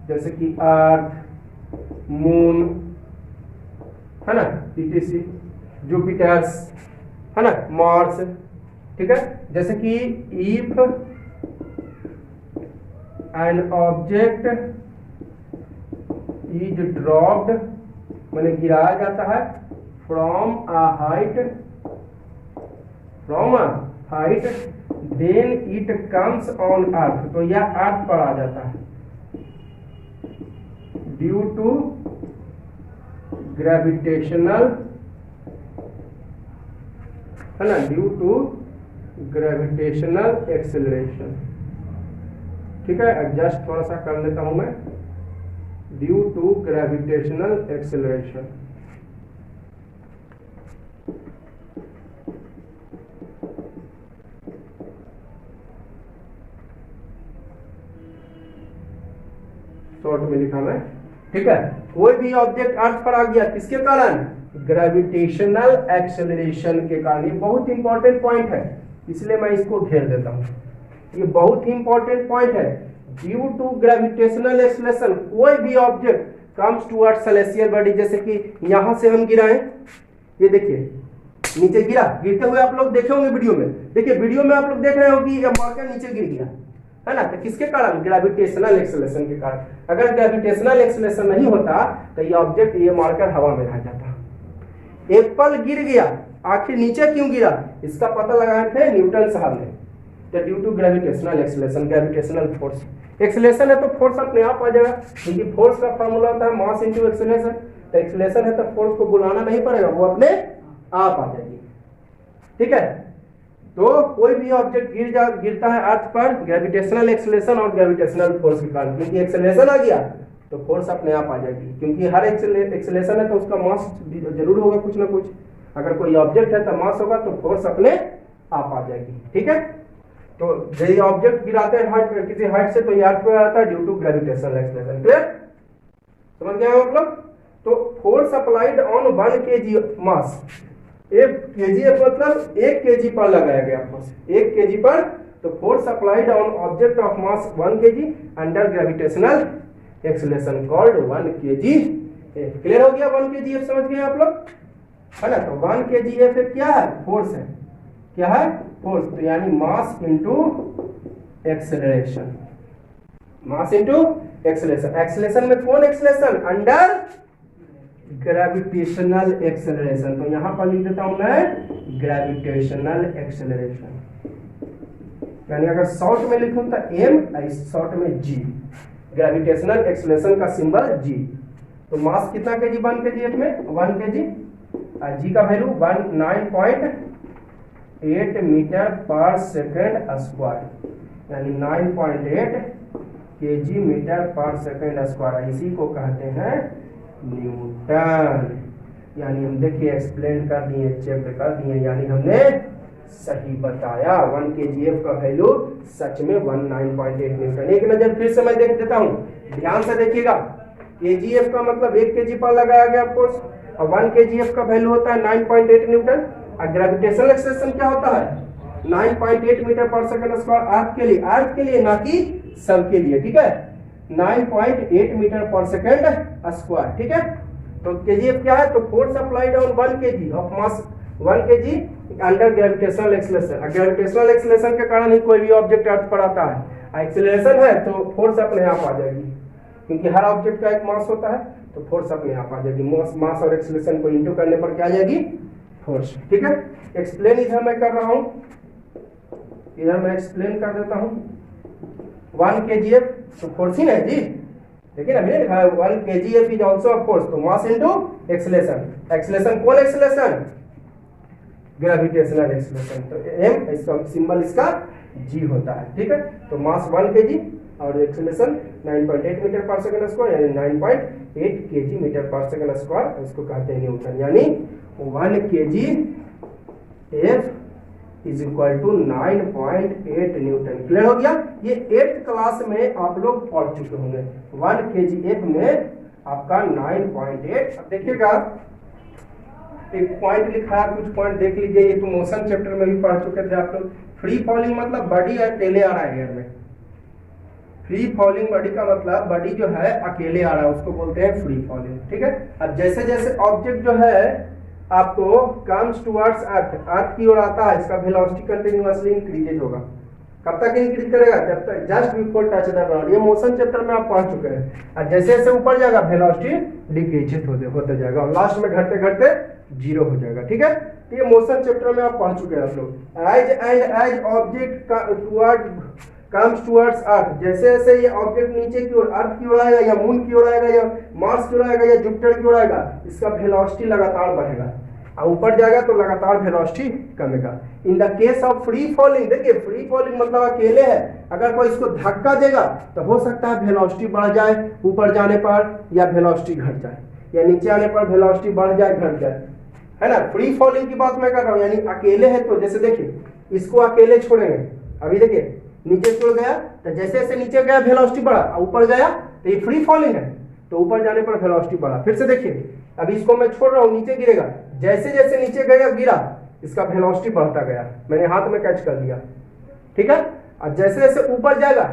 जैसे कि अर्थ, मून, है ना, इटीसी, जुपिटर्स, है ना, मार्स, ठीक है, जैसे कि if an object is dropped, मैंने गिराया जाता है from a height then it comes on earth, तो यह अर्थ पर आ जाता है ड्यू टू ग्रेविटेशनल, है ना, ड्यू टू ग्रेविटेशनल एक्सेलरेशन। ठीक है, एडजस्ट थोड़ा सा कर लेता हूं मैं, due to gravitational acceleration. Short में लिखा मैं, ठीक है। कोई भी ऑब्जेक्ट अर्थ पर आ गया किसके कारण? ग्रेविटेशनल एक्सेलरेशन के कारण। ये बहुत इंपॉर्टेंट पॉइंट है, इसलिए मैं इसको घेर देता हूं। ये बहुत ही इंपॉर्टेंट पॉइंट है। ड्यू टू ग्रेविटेशनल एक्सेलरेशन कोई भी object comes towards celestial body, जैसे कि यहां से हम गिराएं, ये देखिए नीचे गिरा, गिरते हुए आप लोग देखे होंगे वीडियो में। देखिए वीडियो में आप लोग देख रहे हो कि ये मार्कर नीचे गिर गया, है ना, तो किसके कारण? ग्रेविटेशनल एक्सेलरेशन के कारण। अगर ग्रेविटेशनल एक्सेलरेशन नहीं होता तो ये ऑब्जेक्ट, ये मार्कर हवा में रह जाता। एप्पल गिर गया, आखिर नीचे क्यों गिरा? इसका पता लगाए थे न्यूटन साहब ने। तो due to gravitational acceleration, gravitational force, acceleration है तो फोर्स अपने आप आ जाएगा, क्योंकि फोर्स का फॉर्मूला होता है मास इनटू एक्सेलरेशन। तो एक्सेलरेशन है तो फोर्स को बुलाना नहीं पड़ेगा, वो अपने आप आ जाएगी। ठीक है, तो कोई भी ऑब्जेक्ट गिरता है अर्थ पर ग्रेविटेशनल एक्सेलरेशन और ग्रेविटेशनल फोर्स के कारण, क्योंकि एक्सेलरेशन आ गया तो फोर्स अपने आप आ जाएगी, क्योंकि हर एक्सेलरेशन है तो उसका मास जरूर होगा कुछ ना कुछ। अगर कोई ऑब्जेक्ट है तो मास होगा तो फोर्स अपने आप आ जाएगी। ठीक है, तो यदि ऑब्जेक्ट गिराते हैं किसी हाइट से तो ये अर्थ पर आता है due to gravitational acceleration. Clear, समझ गए आप लोग? तो force applied on 1 kg mass, एक kgf मतलब 1 kg पर लगाया गया फोर्स, 1 kg पर। तो force applied on object of mass 1 kg under gravitational acceleration called 1 kgf। Clear हो गया? 1 kgf समझ गए आप लोग, है ना। तो 1 kgf क्या है? फोर्स है। क्या है? फोर्स। तो यानी मास इनटू एक्सेलरेशन, मास इनटू एक्सेलरेशन। एक्सेलरेशन में कौन एक्सेलरेशन? Under gravitational acceleration. तो यहां पर लिख देता हूं मैं ग्रेविटेशनल एक्सेलरेशन, यानी अगर शॉर्ट में लिखूं तो एम, शॉर्ट में जी, ग्रेविटेशनल एक्सेलरेशन का सिंबल जी। तो मास कितना केजी 1 kgf में? 1 kg। जी का वैल्यू 9.8 मीटर पर सेकेंड स्क्वायर, यानी 9.8 kg मीटर पर सेकेंड स्क्वायर। इसी को कहते हैं न्यूटन। यानी हम देखिए एक्सप्लेन कर दिए, चेक कर दिए, यानी हमने सही बताया। 1 kgf का वैल्यू सच में 9.8 न्यूटन। एक नजर फिर से मैं देख देता हूं, ध्यान से देखिएगा। kgf का मतलब 1 kg पर लगाया गया फोर्स, और 1 kgf का वैल्यू होता है 9.8 न्यूटन। और ग्रेविटेशनल एक्सेलरेशन क्या होता है? 9.8 मीटर पर सेकंड स्क्वायर अर्थ के लिए, अर्थ के लिए ना कि सब के लिए। ठीक है, 9.8 मीटर पर सेकंड स्क्वायर। ठीक है, तो kgf क्या है? तो force applied on 1 kg of mass 1 kg under gravitational acceleration. Gravitational acceleration के कारण ही कोई भी ऑब्जेक्ट अर्थ पर आता है। एक्सेलरेशन है तो फोर्स अपने आप आ जाएगी, क्योंकि हर ऑब्जेक्ट का एक मास होता है, तो फोर्स अपने आप आ जाएगी। मास और एक्सेलरेशन को इंटू करने पर क्या आ जाएगी? फोर्स। ठीक है, एक्सप्लेन इधर मैं कर रहा हूं, इधर मैं एक्सप्लेन कर देता हूं। 1 kgf तो फोर्स ही ना जी, देखिए ना मैंने लिखा है 1 kgf is also a force. तो मास इनटू एक्सेलरेशन। एक्सेलरेशन कौन एक्सेलरेशन? Gravitational acceleration. तो m इसका सिंबल इसका g होता है। ठीक है, तो मास 1 kg और acceleration 9.8 metre per second square, यानी 9.8 kg metre per second square, इसको कहते हैं न्यूटन। यानी 1 kgf is equal to 9.8 newton. Clear हो गया? ये 8th क्लास में आप लोग पढ़ चुके होंगे। 1 kgf में आपका 9.8। अब देखिएगा एक पॉइंट लिखा है, कुछ पॉइंट देख लीजिए। ये तो मोशन चैप्टर में भी पढ़ चुके थे आप लोग। फ्री फॉलिंग मतलब बॉडी अकेले आ रहा है एयर में। फ्री फॉलिंग बॉडी का मतलब बॉडी जो है अकेले आ रहा है, उसको बोलते हैं फ्री फॉलिंग। ठीक है, अब जैसे जैसे ऑब्जेक्ट जो है आपको कम्स टुवर्ड्स अर्थ की ओर आता है, इसका वेलोसिटी कंटिन्यूअसली इंक्रीज होगा। कब तक इंक्रीज करेगा? जब तक just before touch the ground. ये मोशन चैप्टर में आप पढ़ चुके हैं। और जैसे जैसे ऊपर जाएगा वेलोसिटी डिक्रीज होते जाएगा और लास्ट में घटते घटते जीरो हो जाएगा। ठीक है, तो ये मोशन चैप्टर में आप पढ़ चुके हैं आप लोग। As object comes towards earth, जैसे जैसे ये ऑब्जेक्ट नीचे की ओर अर्थ की ओर आएगा या मून की ओर आएगा या मार्स की ओर आएगा या जुपिटर की ओर आएगा, इसका वेलोसिटी लगातार बढ़ेगा और ऊपर जाएगा तो लगातार वेलोसिटी कमेगा। In the case of free falling, देखिए फ्री फॉलिंग मतलब अकेले है, अगर कोई इसको धक्का देगा तो हो सकता है वेलोसिटी बढ़ जाए ऊपर जाने पर या वेलोसिटी घट जाए, या नीचे आने पर वेलोसिटी बढ़ जाए घट जाए, है ना। फ्री फॉलिंग की बात मैं कर रहा हूँ, यानी अकेले है तो जैसे देखिए इसको अकेले छोड़ेंगे, अभी देखिए नीचे छोड़ गया तो जैसे जैसे नीचे गया वेलोसिटी बढ़ा, ऊपर गया तो ये फ्री फॉलिंग है तो ऊपर जाने पर वेलोसिटी बढ़ा। फिर से देखिए अभी इसको मैं छोड़ रहा हूँ, नीचे गिरेगा, जैसे जैसे नीचे गया गिरा इसका वेलोसिटी बढ़ता गया, मैंने हाथ में कैच कर लिया। ठीक है, और जैसे जैसे ऊपर जाएगा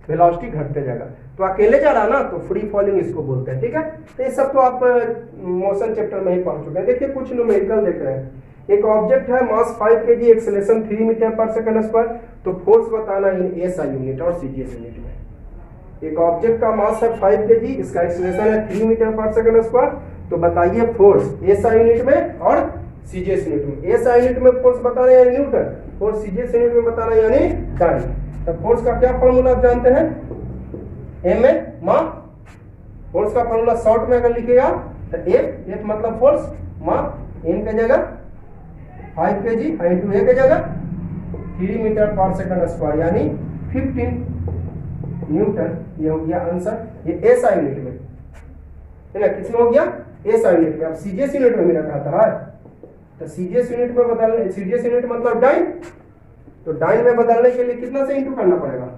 वेलोसिटी घटते जाएगा, तो अकेले जा रहा ना तो फ्री फॉलिंग इसको बोलते हैं। ठीक है, तो ये सब तो आप मोशन चैप्टर में ही पढ़ चुके हैं। देखिए कुछ न्यूमेरिकल देख रहे हैं। एक ऑब्जेक्ट है मास 5 kg, acceleration 3 metre per second square, तो फोर्स बताना इन एसआई यूनिट और सीजीएस यूनिट में। एक ऑब्जेक्ट का मास है 5 kg, इसका एक्सेलरेशन है 3 मीटर पर सेकंड स्क्वायर, तो बताइए फोर्स एसआई यूनिट में और सीजीएस यूनिट में। एसआई यूनिट में फोर्स बताना यानी न्यूटन, और सीजीएस यूनिट में बताना यानी डाइन। तो फोर्स का क्या फॉर्मूला आप जानते हैं? एम ए मा। फोर्स का फॉर्मूला शॉर्ट में अगर लिखेगा तो एफ मतलब फोर्स, मा एम की जगह 5 kg इंटू ए की जगह 3 मीटर पर सेकंड स्क्वायर यानी 15 न्यूटन। ये हो गया आंसर, ये एसआई यूनिट में है ना। किसमें हो गया? एसआई यूनिट में। अब सीजीएस यूनिट में मेरा कहता है तो सीजीएस यूनिट में बदलने, सीजीएस यूनिट मतलब डाइन, तो डाइन में बदलने के लिए कितना से इंटू करना पड़ेगा?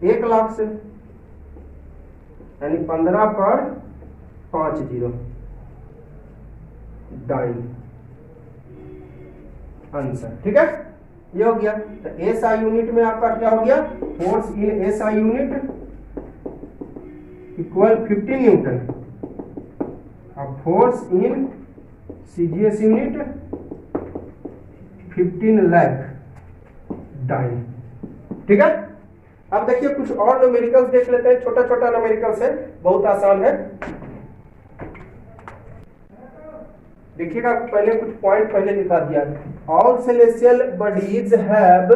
1 लाख से, यानी 15 पर 5 जीरो डाइन आंसर। ठीक है, ये हो गया। तो एसआई यूनिट में आपका क्या हो गया? Force in SI unit equal 15 Newton, और force in CGS unit 15 lakh dyne. ठीक है, अब देखिए कुछ और न्यूमेरिकल्स देख लेते हैं। छोटा छोटा न्यूमेरिकल्स है, बहुत आसान है। देखिएगा पहले कुछ पॉइंट पहले लिखा दिया, ऑल सेलेस्टियल बॉडीज हैव,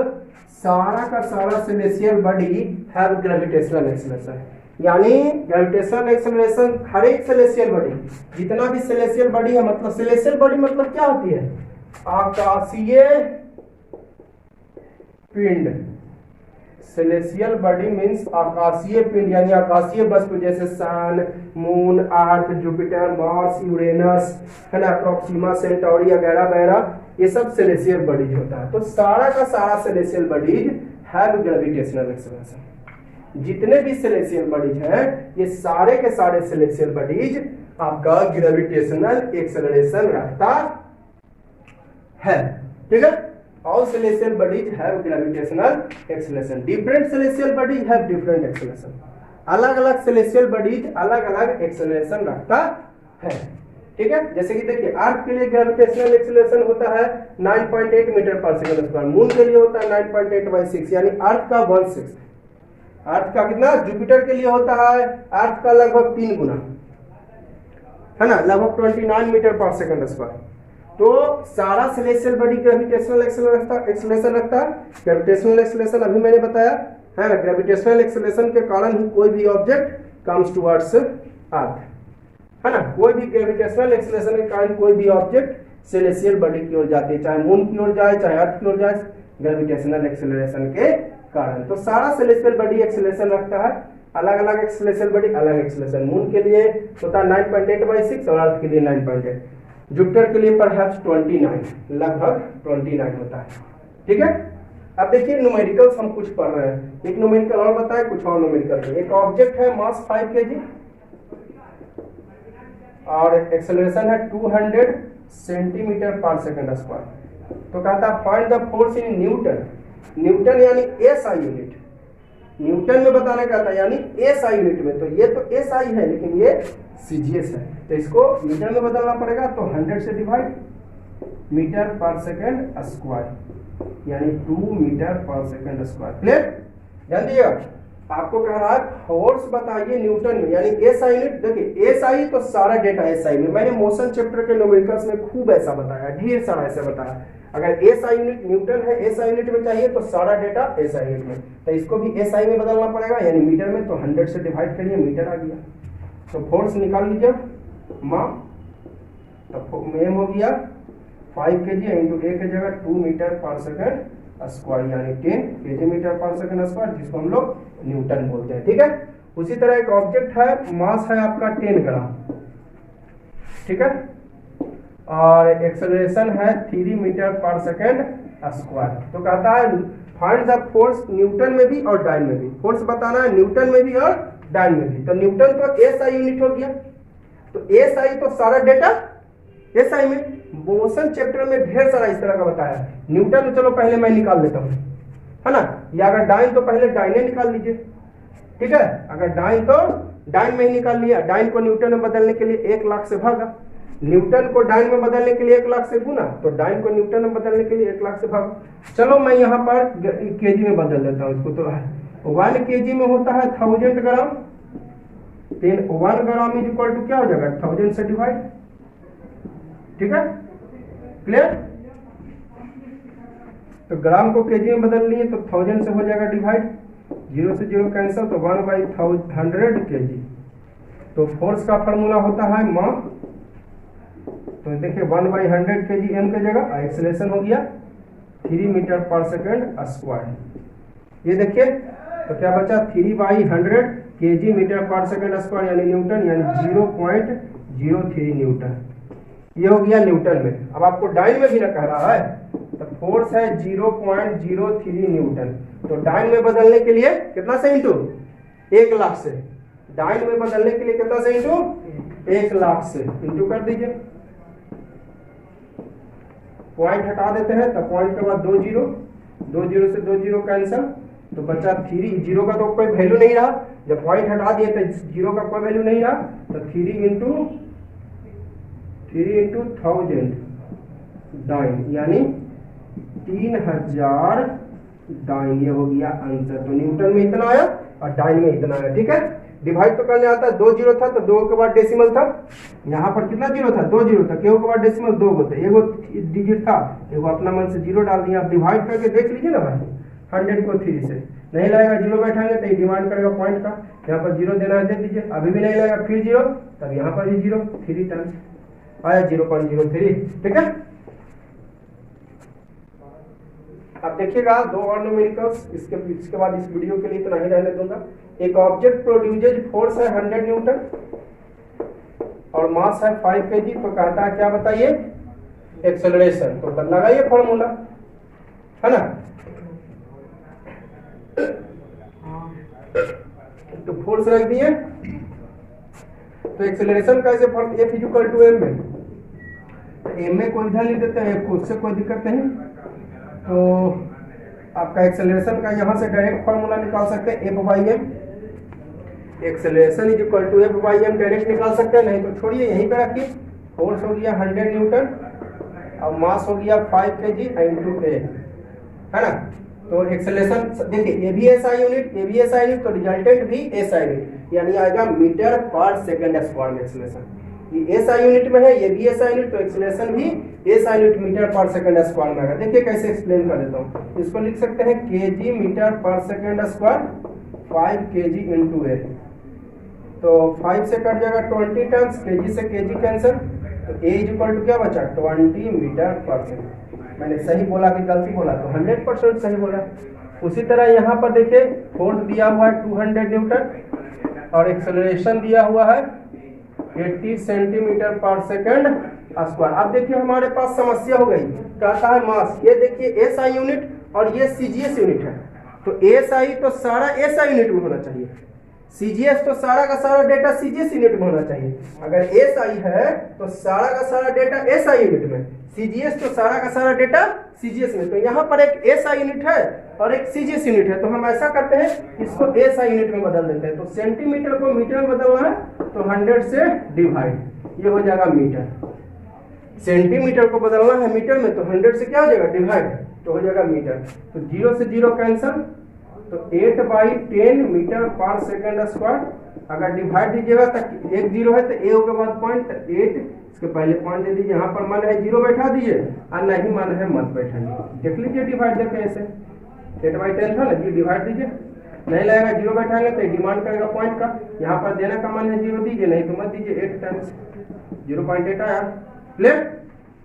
सारा का सारा celestial body have gravitational acceleration, यानी ग्रेविटेशनल एक्सेलरेशन हर एक सेलेस्टियल बॉडी, जितना भी सेलेस्टियल बॉडी है, मतलब सेलेस्टियल बॉडी मतलब क्या होती है? आकाशीय पिंड। सेलेस्टियल बॉडी मीन्स आकाशीय पिंड, यानी आकाशीय वस्तु जैसे सन, मून, अर्थ, जुपिटर, मार्स, यूरेनस, है ना, प्रोक्सिमा सेंटोरी वगैरह वगैरह, ये सब सेलेस्टियल बॉडीज होता है। तो सारा का सारा celestial bodies have gravitational acceleration. जितने भी सेलेस्टियल बॉडीज हैं ये सारे के सारे सेलेस्टियल बॉडीज आपका ग्रेविटेशनल एक्सेलरेशन रखता है। ठीक है, all celestial bodies have gravitational acceleration, different celestial bodies have different acceleration, अलग अलग celestial bodies अलग अलग acceleration रखता है। ठीक है, जैसे कि देखिए अर्थ के लिए ग्रेविटेशनल एक्सेलरेशन होता है 9.8 metre per second square, moon के लिए होता है 9.8/6, यानी अर्थ का 1/6। अर्थ का कितना? जुपिटर के लिए होता है अर्थ का लगभग 3 गुना, है ना, लगभग 29 मीटर पर सेकंड स्क्वायर। तो सारा सेलेस्टियल बॉडी ग्रेविटेशनल एक्सेलरेशन रखता है। ग्रेविटेशनल एक्सेलरेशन अभी मैंने बताया है ना, ग्रेविटेशनल एक्सेलरेशन के कारण ही कोई भी ऑब्जेक्ट कम्स टुवर्ड्स अर्थ, है ना। कोई भी ग्रेविटेशनल एक्सेलरेशन के कारण कोई भी ऑब्जेक्ट सेलेस्टियल बॉडी की ओर जाती है, चाहे मून की ओर जाए चाहे अर्थ की ओर जाए, ग्रेविटेशनल एक्सेलरेशन के कारण। तो सारा सेलेस्टियल बॉडी एक्सेलरेशन रखता है, अलग अलग एक्सेलरेशन बॉडी अलग एक्सेलरेशन। मून के लिए होता है 9.8/6 और अर्थ के लिए 9.8, जुपिटर के लिए परहैप्स 29, लगभग 29 होता है। ठीक है, अब देखिए न्यूमेरिकल्स हम कुछ पढ़ रहे हैं। एक न्यूमेरिकल और बताए, कुछ और न्यूमेरिकल। एक ऑब्जेक्ट है मास 5 kg और एक्सेलरेशन है 200 सेंटीमीटर पर सेकंड स्क्वायर। तो कहता है find the force in newton, Newton यानी एसआई यूनिट, न्यूटन में बताने का था, यानी एसआई यूनिट में। तो ये तो एसआई है लेकिन ये सीजीएस है, तो इसको मीटर में बदलना पड़ेगा। तो 100 से divide, metre per second square, यानी 2 metre per second square. Clear? ध्यान दीजिएगा, आपको कह रहा है फोर्स बताइए न्यूटन में, यानी एसआई यूनिट। देखिए एसआई तो सारा डेटा एसआई में, मैंने मोशन चैप्टर के न्यूमेरिकल्स में खूब ऐसा बताया, ढेर सारा ऐसा बताया। अगर एसआई यूनिट न्यूटन है, एसआई यूनिट में चाहिए तो सारा डेटा एसआई यूनिट में, तो इसको भी एसआई में बदलना पड़ेगा, यानी मीटर में। तो 100 से डिवाइड करिए, मीटर आ गया। तो फोर्स निकाल लीजिए माँ, तो एम हो गया 5 kg इंटू ए की जगह 2 मीटर पर सेकंड स्क्वायर, यानी 10 kg metre per second square, जिसको हम लोग न्यूटन बोलते हैं। ठीक है, उसी तरह एक ऑब्जेक्ट है, मास है आपका 10 ग्राम, ठीक है, और एक्सेलरेशन है 3 मीटर पर सेकंड स्क्वायर। तो कहता है फाइंड द फोर्स न्यूटन में भी और डाइन में भी। फोर्स बताना है न्यूटन में भी और डाइन में भी। तो न्यूटन तो एसआई यूनिट हो गया, तो एसआई तो सारा डेटा एसआई में। मोशन चैप्टर में ढेर सारा इस तरह का बताया। न्यूटन में चलो पहले मैं निकाल लेता हूँ, है ना, या अगर डाइन तो पहले डाइने निकाल लीजिए, ठीक है। अगर डाइन तो डाइन में ही निकाल लिया, डाइन को न्यूटन में बदलने के लिए 1 लाख से भागा, न्यूटन को डाइन में बदलने के लिए 1 लाख से गुना, तो डाइन को न्यूटन में बदलने के लिए 1 लाख से भागा। चलो मैं यहाँ पर केजी में बदल देता हूँ इसको। तो 1 kg में होता है 1000 ग्राम, 1 ग्राम इज इक्वल टू क्या हो जाएगा 1000 से डिवाइड, ठीक है, क्लियर। तो ग्राम को केजी में बदल लिए तो 1000 से हो जाएगा डिवाइड, 0 से 0 कैंसिल, तो 1/100 kg। तो फोर्स का फॉर्मूला होता है मा, तो देखिए 1/100 kg m की जगह, एक्सेलरेशन हो गया 3 मीटर पर सेकंड स्क्वायर। ये देखिए तो क्या बचा 3/100 kg metre per second square, यानी न्यूटन, यानी 0.03 न्यूटन। ये हो गया न्यूटन में। अब आपको डाइन में भी ना कह रहा है, तो फोर्स है 0.03 न्यूटन। तो डाइन में बदलने के लिए कितना से इंटू 1 लाख से, डाइन में बदलने के लिए कितना से इंटू 1 लाख से इंटू कर दीजिए। पॉइंट हटा देते हैं, तो पॉइंट के बाद 2 जीरो, 2 जीरो से 2 जीरो कैंसिल, तो बचा 3, जीरो का तो कोई वैल्यू नहीं रहा, जब पॉइंट हटा दिए तो जीरो का कोई वैल्यू नहीं रहा, तो 3 इंटू 1000 डाइन, यानी 3000 डाइन। ये हो गया आंसर। तो न्यूटन में इतना आया और डाइन में इतना आया, ठीक है। डिवाइड तो करने आता है, 2 जीरो था तो 2 के बाद डेसिमल था, यहाँ पर कितना जीरो था 2 जीरो था, केहू के बाद डेसिमल 2 होते, एगो डिजिट था, एगो अपना मन से जीरो डाल दिया। आप डिवाइड करके देख लीजिए ना भाई, 100 को 3 से नहीं लगेगा, जीरो बैठाएंगे तो ये डिमांड करेगा पॉइंट का, यहाँ पर जीरो देना है दे दीजिए, अभी भी नहीं लगेगा, फिर जीरो, तब यहाँ पर भी जीरो, 3 टाइम्स आया 0.03, ठीक है। अब देखिएगा 2 और न्यूमेरिकल्स, इसके बाद इस वीडियो के लिए इतना ही रहने दूंगा। एक ऑब्जेक्ट प्रोड्यूसेज फोर्स है 100 न्यूटन और मास है 5 kg। तो कहता है क्या बताइए, एक्सेलरेशन। तो लगाइए फॉर्मूला, है ना। तो फोर्स रख दिए, तो एक्सेलरेशन कैसे form, F equal to m में, तो m में कोई इधर लिख देते हैं, F को, उससे कोई दिक्कत नहीं। तो आपका एक्सेलरेशन का यहाँ से डायरेक्ट फॉर्मूला निकाल सकते हैं, F/m, acceleration is equal to F/m direct निकाल सकते हैं, नहीं तो छोड़िए यहीं पे रखिए। फोर्स हो गया 100 न्यूटन और मास हो गया 5 kg इंटू a, है ना। तो एक्सेलरेशन देखिए, ये भी एसआई यूनिट, ये भी एसआई यूनिट, तो रिजल्टेंट भी एसआई यूनिट, यानी आएगा मीटर पर सेकंड स्क्वायर में एक्सेलरेशन। ये एसआई यूनिट में है, ये भी एसआई यूनिट, तो एक्सेलरेशन भी SI unit metre per second square में आएगा। देखिए कैसे एक्सप्लेन कर देता हूँ, इसको लिख सकते हैं kg metre per second square 5 kg into a। तो 5 से कट जाएगा 20 टाइम्स, kg से kg कैंसिल, तो a इज इक्वल टू क्या बचा 20 मीटर पर सेकंड। मैंने सही बोला कि गलती बोला, तो 100% सही बोला। उसी तरह यहाँ पर देखिए फोर्स दिया हुआ है 200 न्यूटन और एक्सेलरेशन दिया हुआ है 80 सेंटीमीटर पर सेकंड स्क्वायर। अब देखिए हमारे पास समस्या हो गई, कहता है मास, ये देखिए एसआई यूनिट और ये सीजीएस यूनिट है। तो एसआई तो सारा एसआई यूनिट में होना चाहिए, सीजीएस तो सारा का सारा डेटा सीजीएस यूनिट में होना चाहिए। अगर एसआई है तो सारा का सारा डेटा एसआई यूनिट में, सीजीएस तो सारा का सारा डेटा सीजीएस में। तो यहाँ पर एक एसआई यूनिट है और एक सीजीएस यूनिट है, तो हम ऐसा करते हैं इसको एसआई यूनिट में बदल देते हैं। तो सेंटीमीटर को मीटर में बदलना है तो 100 से डिवाइड, ये हो जाएगा मीटर। सेंटीमीटर को बदलना है मीटर में तो 100 से क्या हो जाएगा डिवाइड, तो हो जाएगा मीटर। तो 0 से 0 कैंसल, तो 8/10 मीटर पर सेकंड स्क्वायर। अगर डिवाइड दीजिएगा तो एक 0 है तो ए के बाद पॉइंट, तो 8 इसके पहले पॉइंट दे दीजिए। यहाँ पर मन है 0 बैठा दीजिए और नहीं मन है मत बैठाइए। देख लीजिए डिवाइड देते हैं ऐसे, 8/10 था ना, जी डिवाइड दीजिए। नहीं लगेगा 0 बैठाएंगे तो डिमांड करेगा पॉइंट का। यहाँ पर देने का मन है 0 दीजिए, नहीं तो मत दीजिए। 8 टाइम्स 0.8 आया, क्लियर।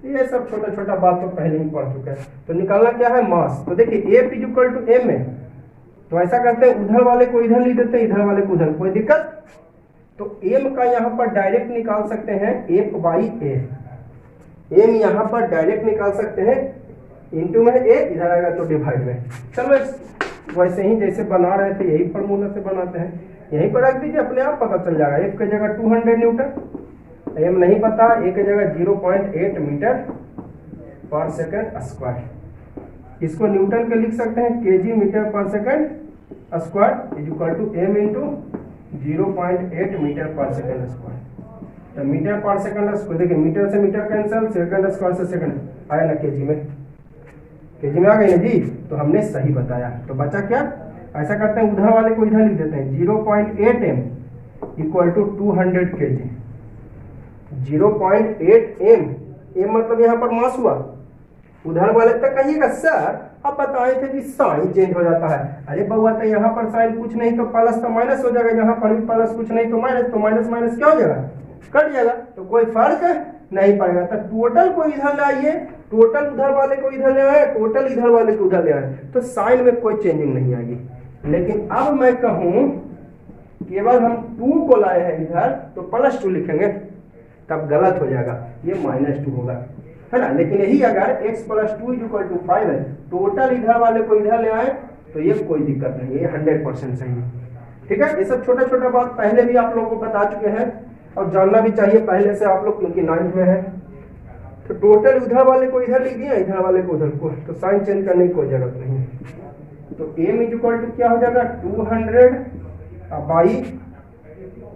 ये सब छोटा छोटा बात तो पहले ही पढ़ चुके हैं। तो निकालना क्या है, मास। तो देखिए F इक्वल टू M है, तो ऐसा करते हैं उधर वाले को इधर लिख देते हैं, इधर वाले को उधर, कोई दिक्कत। तो M का यहाँ पर डायरेक्ट निकाल सकते हैं F/A। M यहाँ पर डायरेक्ट निकाल सकते हैं, इंटू में A, इधर आएगा तो डिवाइड में। चलो वैसे ही जैसे बना रहे थे यही फॉर्मूला से बनाते हैं, यहीं पर रख दीजिए, अपने आप पता चल जाएगा। F की जगह 200 न्यूटन, M नहीं पता, A की जगह 0.8 मीटर पर सेकंड स्क्वायर। इसको न्यूटन के लिख सकते हैं KG metre per second square is equal to M into 0.8 metre per second square. तो मीटर पर सेकंड स्क्वायर, देखिए मीटर से मीटर कैंसिल, सेकंड स्क्वायर से सेकंड आया ना, केजी में, केजी में आ गई ना जी। तो हमने सही बताया। तो बचा क्या, ऐसा करते हैं उधर वाले को इधर लिख देते हैं 0.8 M equal to 200 KG. 0.8 M, M मतलब यहाँ पर मास हुआ। उधर वाले तक कहिएगा सर आप बताए थे कि साइन चेंज हो जाता है। अरे बउआ तो यहाँ पर साइन कुछ नहीं तो प्लस तो माइनस हो जाएगा, यहाँ पर भी प्लस कुछ नहीं तो माइनस माइनस क्या हो जाएगा, कट जाएगा। तो कोई फर्क नहीं पड़ेगा। तो टोटल को इधर ले आइए, टोटल उधर वाले को इधर ले आए, टोटल इधर वाले को उधर ले आए, तो साइन में कोई चेंजिंग नहीं आएगी। लेकिन अब मैं कहूँ केवल हम 2 को लाए हैं इधर तो +2 लिखेंगे, तब गलत हो जाएगा, ये -2 होगा, है ना। लेकिन यही अगर x + 2 = 5 है, टोटल इधर वाले को इधर ले आए तो ये कोई दिक्कत नहीं है, ये 100% सही है। ठीक है, ये सब छोटा छोटा बात पहले भी आप लोगों को बता चुके हैं और जानना भी चाहिए पहले से आप लोग, क्योंकि 9th में है। तो टोटल उधर वाले को इधर लिख दिया, इधर वाले को उधर को, तो साइन चेंज करने की कोई जरूरत नहीं है। तो M = क्या हो जाएगा 200 बाई,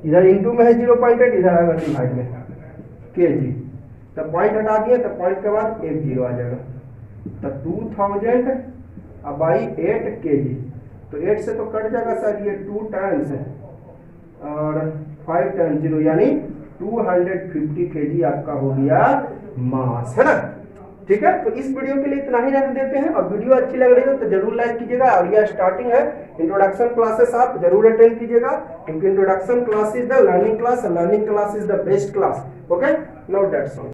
इधर इंटू में है 0.8, इधर आएगा डिवाइड में केजी। तब पॉइंट हटा दिए, तब पॉइंट के बाद 1 0 आ जाएगा। तब 2000/8 केजी। तो 8 से तो कट जाएगा सर, ये 2 टाइम्स है और 5 टाइम्स 0 यानी 250 केजी आपका हो गया मास, है ना। ठीक है, तो इस वीडियो के लिए इतना ही रहने देते हैं। और वीडियो अच्छी लग रही हो तो जरूर लाइक कीजिएगा। और यह स्टार्टिंग है, इंट्रोडक्शन क्लासेस आप जरूर अटेंड कीजिएगा, क्योंकि introduction class is the learning class, learning class is the best class. Okay, now that's all.